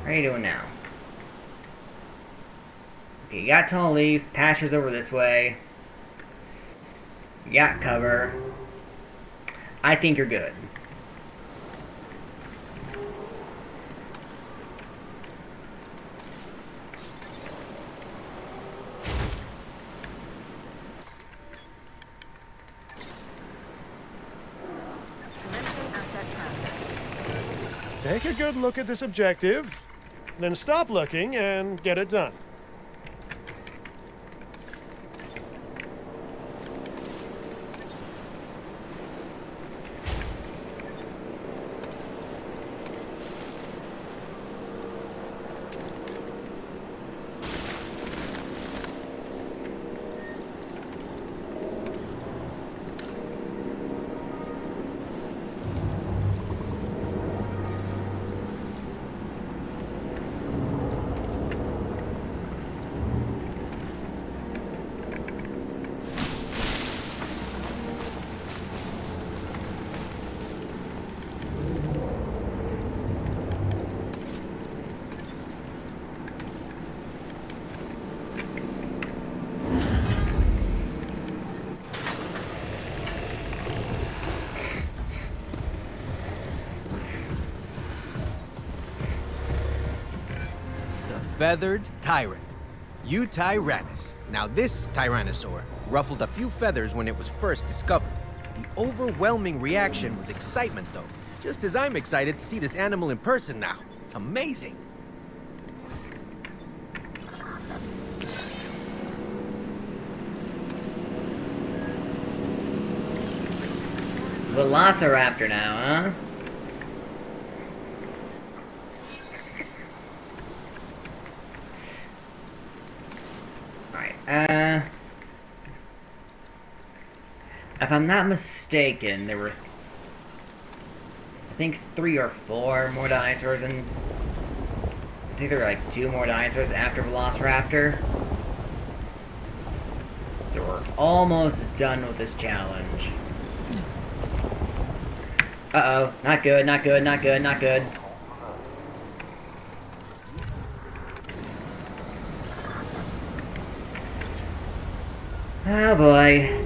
Speaker 1: How are you doing now? Okay, you got tall leaf, pastures over this way. You got cover. I think you're good.
Speaker 2: Take a good look at this objective, then stop looking and get it done.
Speaker 6: The feathered tyrant. Eutyrannus. Now this tyrannosaur ruffled a few feathers when it was first discovered. The overwhelming reaction was excitement, though. Just as I'm excited to see this animal in person now. It's amazing.
Speaker 1: Velociraptor now, huh? Alright, if I'm not mistaken, there were, I think, 3 or 4 more dinosaurs, and I think there were like 2 more dinosaurs after Velociraptor. So we're almost done with this challenge. Uh-oh, not good, not good, not good, not good. Oh boy.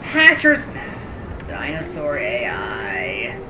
Speaker 1: Pastures dinosaur AI.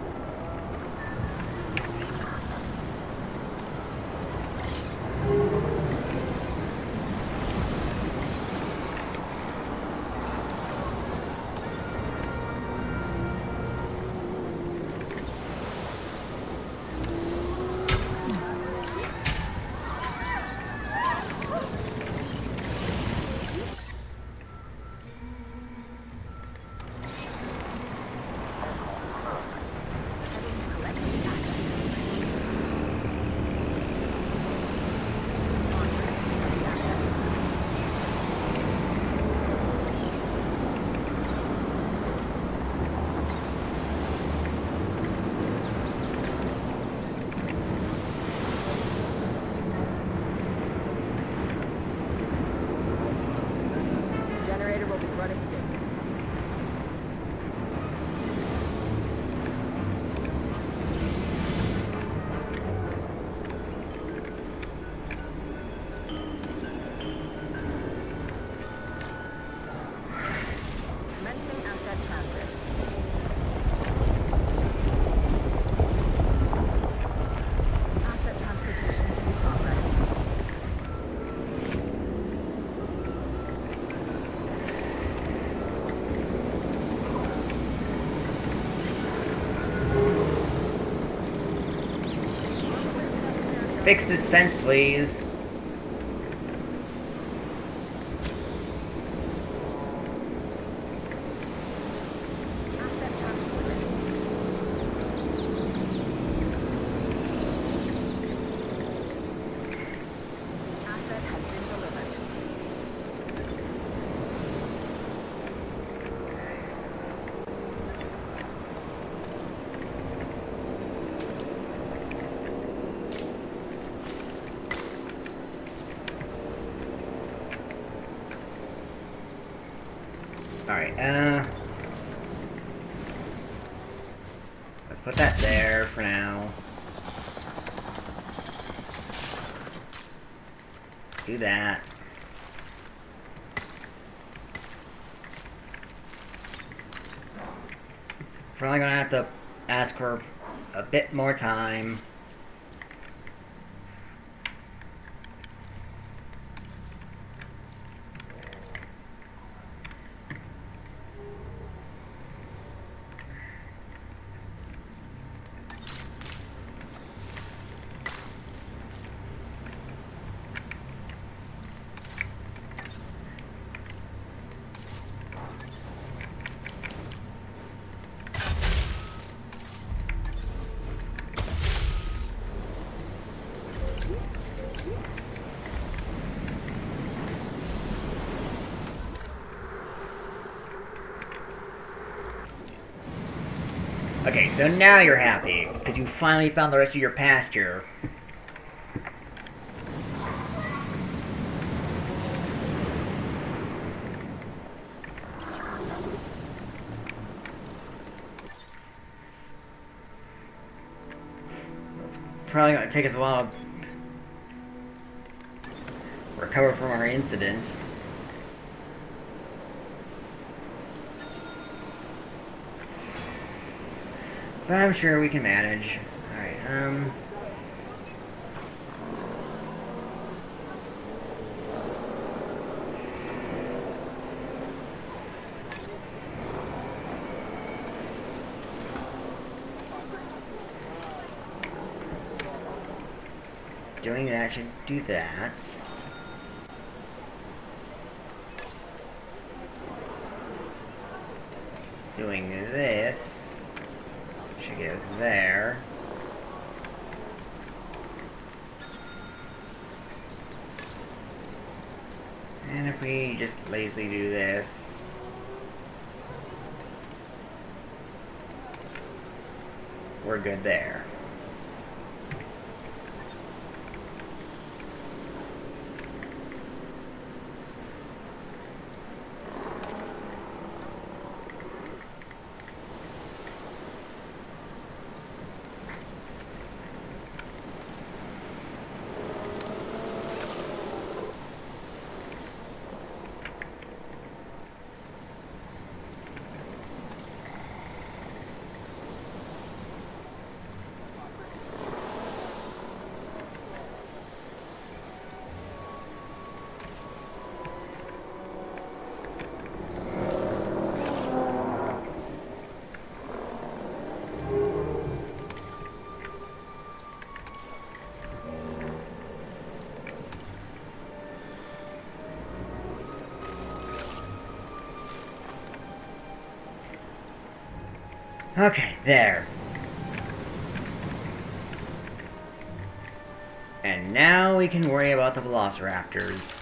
Speaker 8: Generator will be running today. Commencing asset transit. Asset transportation in progress.
Speaker 1: Fix this fence, please.
Speaker 8: Asset transport ready. Asset has been delivered.
Speaker 1: Alright, let's put that there for now. Do that. Probably gonna have to ask for a bit more time. Okay, so now you're happy, because you finally found the rest of your pasture. Let's probably going to take us a while to recover from our incident. But I'm sure we can manage. Alright, doing that should do that. Doing this should get us there. And if we just lazily do this, we're good there. Okay, there. And now we can worry about the velociraptors.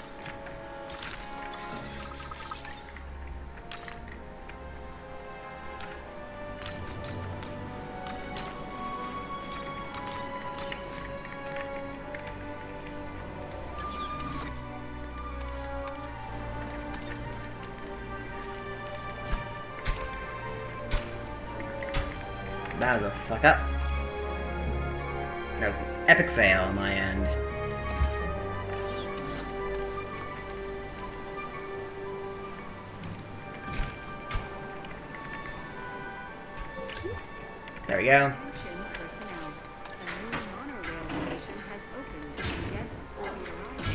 Speaker 1: That was a fuck up. That was an epic fail on my end. There we go.
Speaker 3: Attention personnel. A new monorail station has opened and guests will be arriving.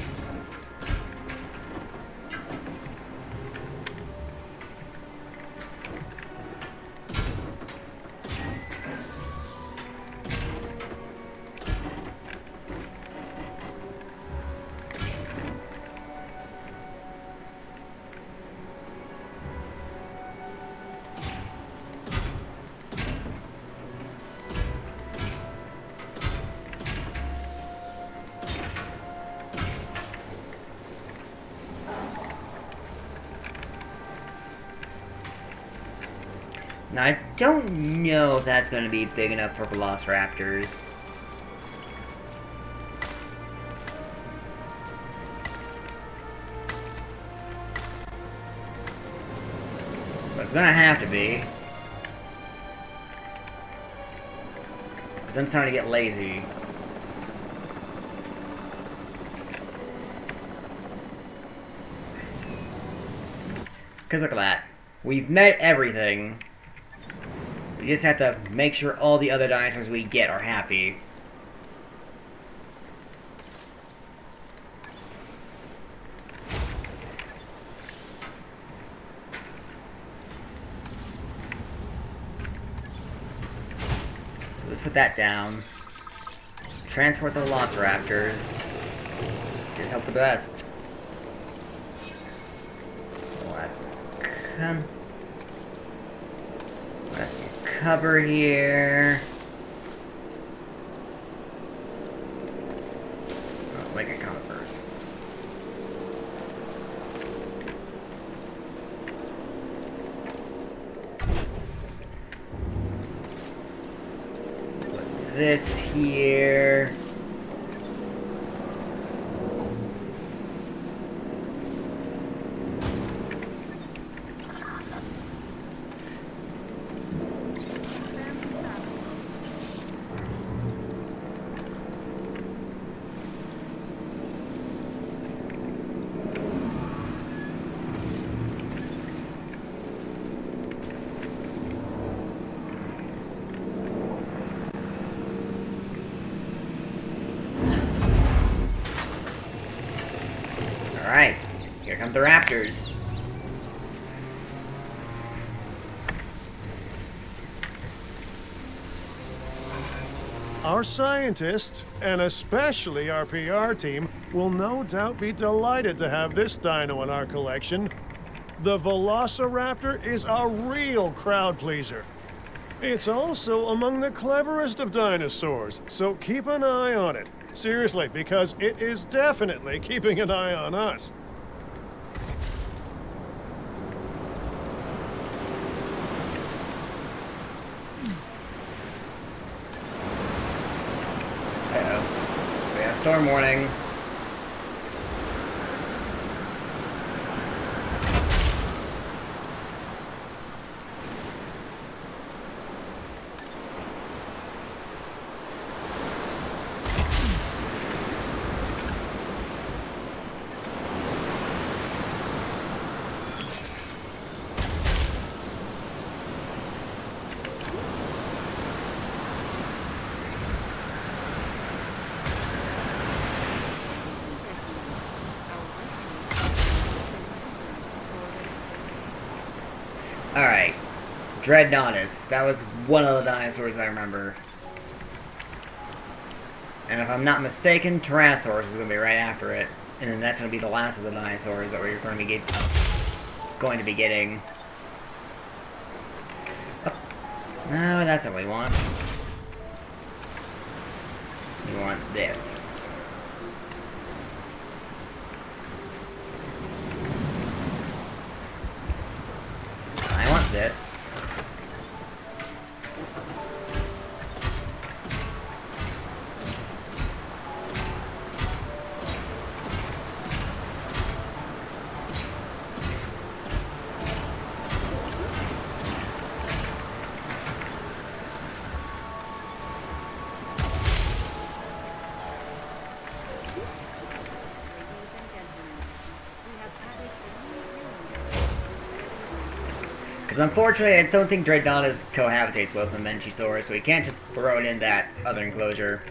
Speaker 1: Now, I don't know if that's going to be big enough for velociraptors. But it's going to have to be. Because I'm starting to get lazy. Because look at that. We've met everything. We just have to make sure all the other dinosaurs we get are happy. So let's put that down. Transport the velociraptors. Just hope for the best. Let's come. Let's cover here. Oh, make it cover first. Put this here. the raptors.
Speaker 2: Our scientists, and especially our PR team, will no doubt be delighted to have this dino in our collection. The Velociraptor is a real crowd pleaser. It's also among the cleverest of dinosaurs, so keep an eye on it. Seriously, because it is definitely keeping an eye on us.
Speaker 1: Uh-oh. We have storm warning. Alright. Dreadnoughtus. That was one of the dinosaurs I remember. And if I'm not mistaken, Tyrannosaurus is going to be right after it. And then that's going to be the last of the dinosaurs that we're going to be getting. Oh. No, that's not what we want. We want this. I want this. Because unfortunately, I don't think Dreadnoughtus cohabitates well with the Menchisaurus, so we can't just throw it in that other enclosure.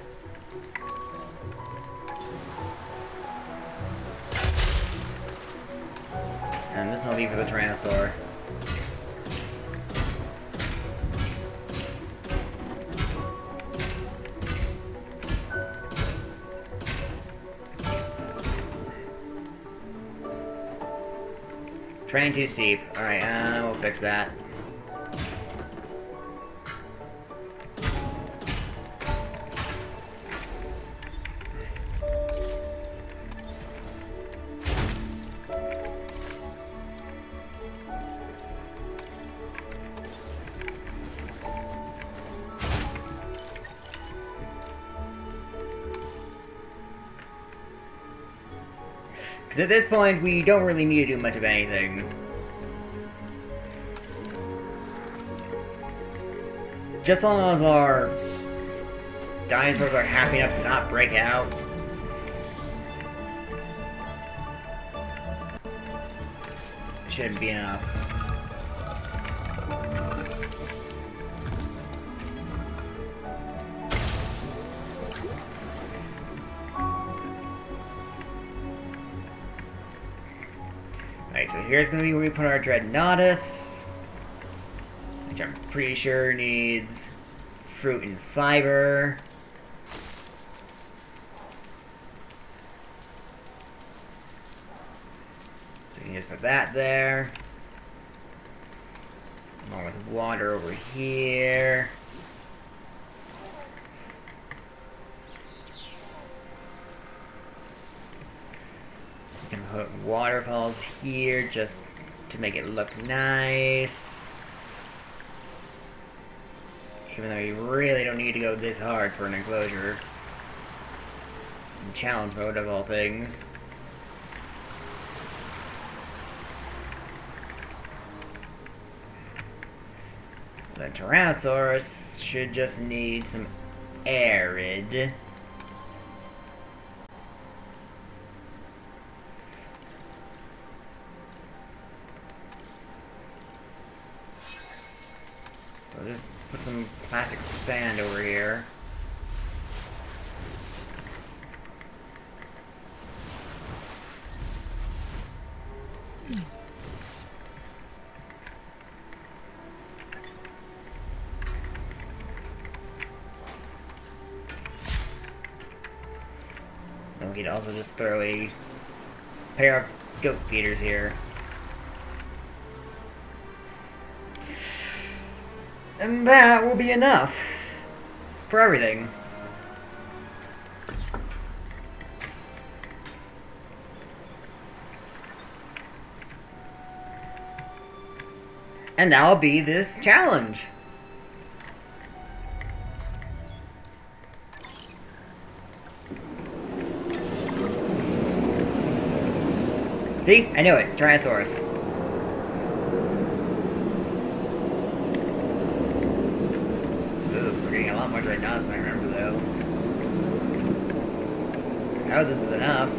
Speaker 1: And this will be for the Tyrannosaur. Train too steep. Alright, we'll fix that. Because at this point, we don't really need to do much of anything. Just as long as our dinosaurs are happy enough to not break out. It shouldn't be enough. Alright, so here's gonna be where we put our Dreadnoughtus, which I'm pretty sure needs fruit and fiber. So you can just put that there. Along with water over here. You can put waterfalls here just to make it look nice. Even though you really don't need to go this hard for an enclosure. In challenge mode of all things. The Tyrannosaurus should just need some arid. So just put some plastic sand over here. we could also just throw a pair of goat feeders here. And that will be enough for everything. And that'll be this challenge. See? I knew it. Tyrannosaurus. Ooh, we're getting a lot more Tyrannosaurus than I remember, though. Oh, this is enough.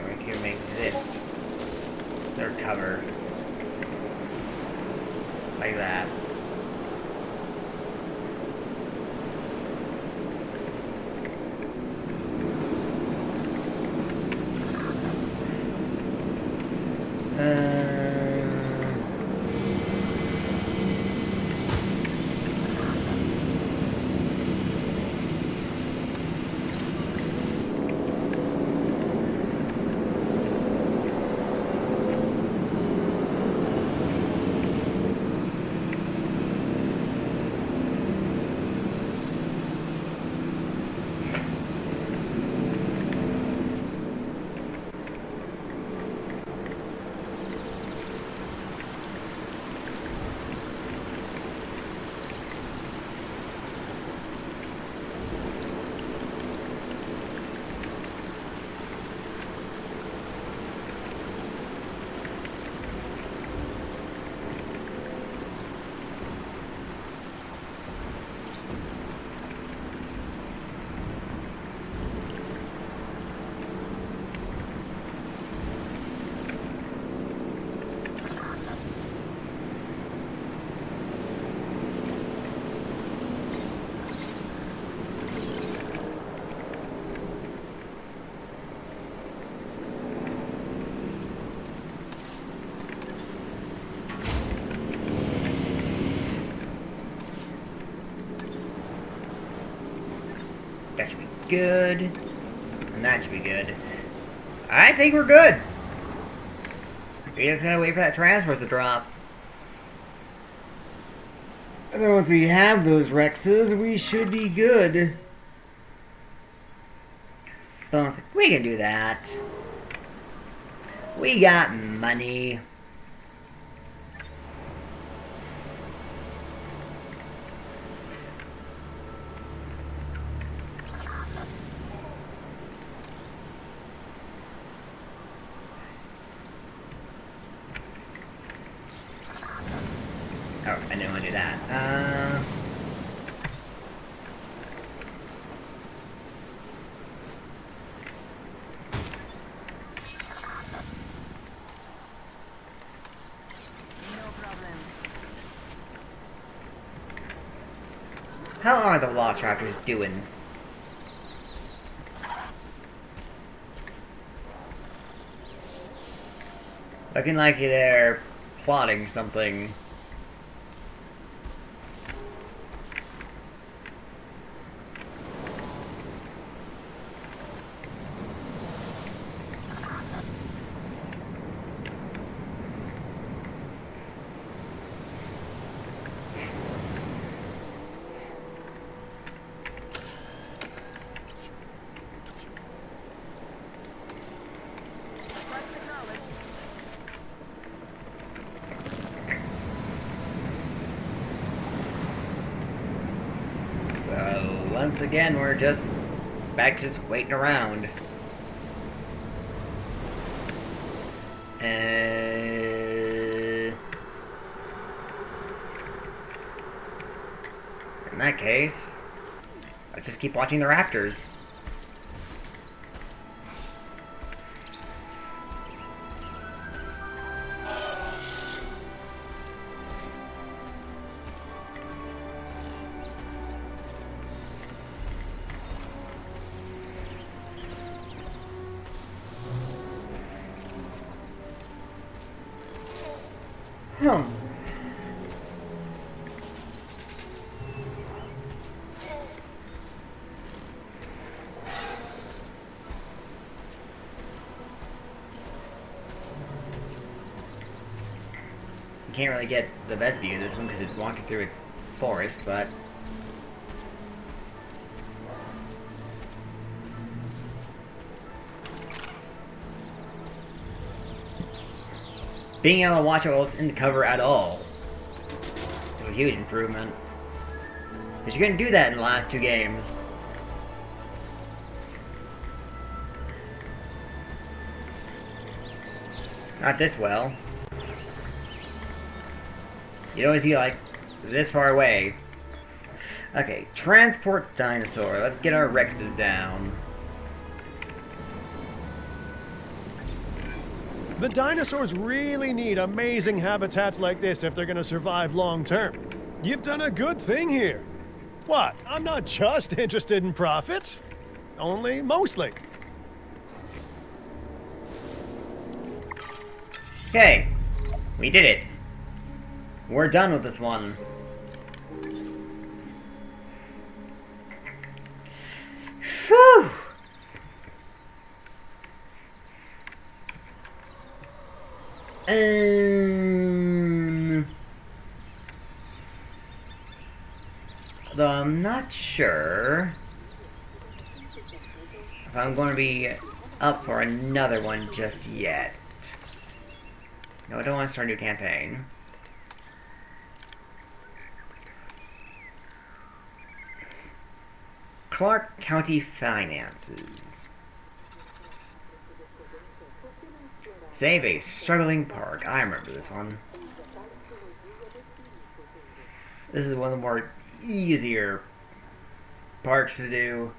Speaker 1: Right here, make this their cover. Like that. That should be good. And that should be good. I think we're good. We just gotta wait for that Tyrannosaurus to drop. And then once we have those Rexes, we should be good. So, we can do that. We got money. Oh, I didn't want to do that.
Speaker 8: No problem.
Speaker 1: How are the Velociraptors doing? Looking like they're plotting something. once again, we're just back to just waiting around. In that case, let's just keep watching the raptors. You can't really get the best view of this one because it's walking through its forest, but being able to watch it while it's in the cover at all is a huge improvement. Because you couldn't do that in the last two games. Not this well. You'd always be like this far away. Okay, transport dinosaur. Let's get our Rexes down.
Speaker 2: The dinosaurs really need amazing habitats like this if they're gonna survive long term. You've done a good thing here. What? I'm not just interested in profits. Only mostly.
Speaker 1: Okay, we did it. We're done with this one. Whew! Though I'm not sure if I'm going to be up for another one just yet. No, I don't want to start a new campaign. Clark County Finances. Save a struggling park. I remember this one. This is one of the more easier parks to do.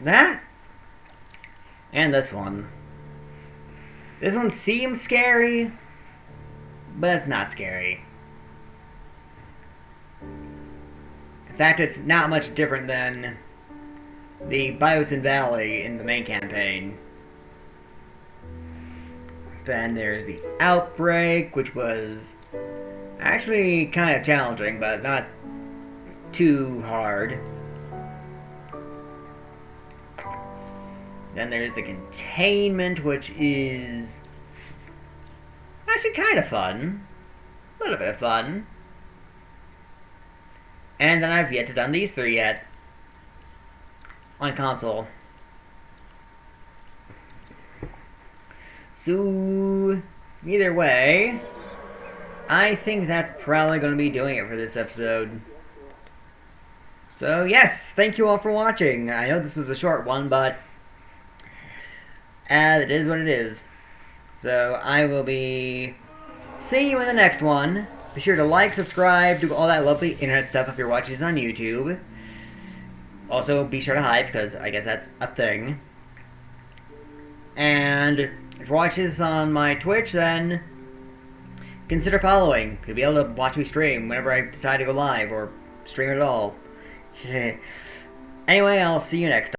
Speaker 1: That and this one. This one seems scary, but it's not scary. In fact, it's not much different than the Biosin Valley in the main campaign. Then there's the Outbreak, which was actually kind of challenging, but not too hard. Then there's the Containment, which is actually kind of fun. A little bit of fun. And then I've yet to done these three yet. On console. So, either way, I think that's probably going to be doing it for this episode. So, yes, thank you all for watching. I know this was a short one, but it is what it is. So, I will be seeing you in the next one. Be sure to like, subscribe, do all that lovely internet stuff if you're watching this on YouTube. Also, be sure to hype, because I guess that's a thing. And if you're watching this on my Twitch, then consider following. You'll be able to watch me stream whenever I decide to go live, or stream it at all. Anyway, I'll see you next time.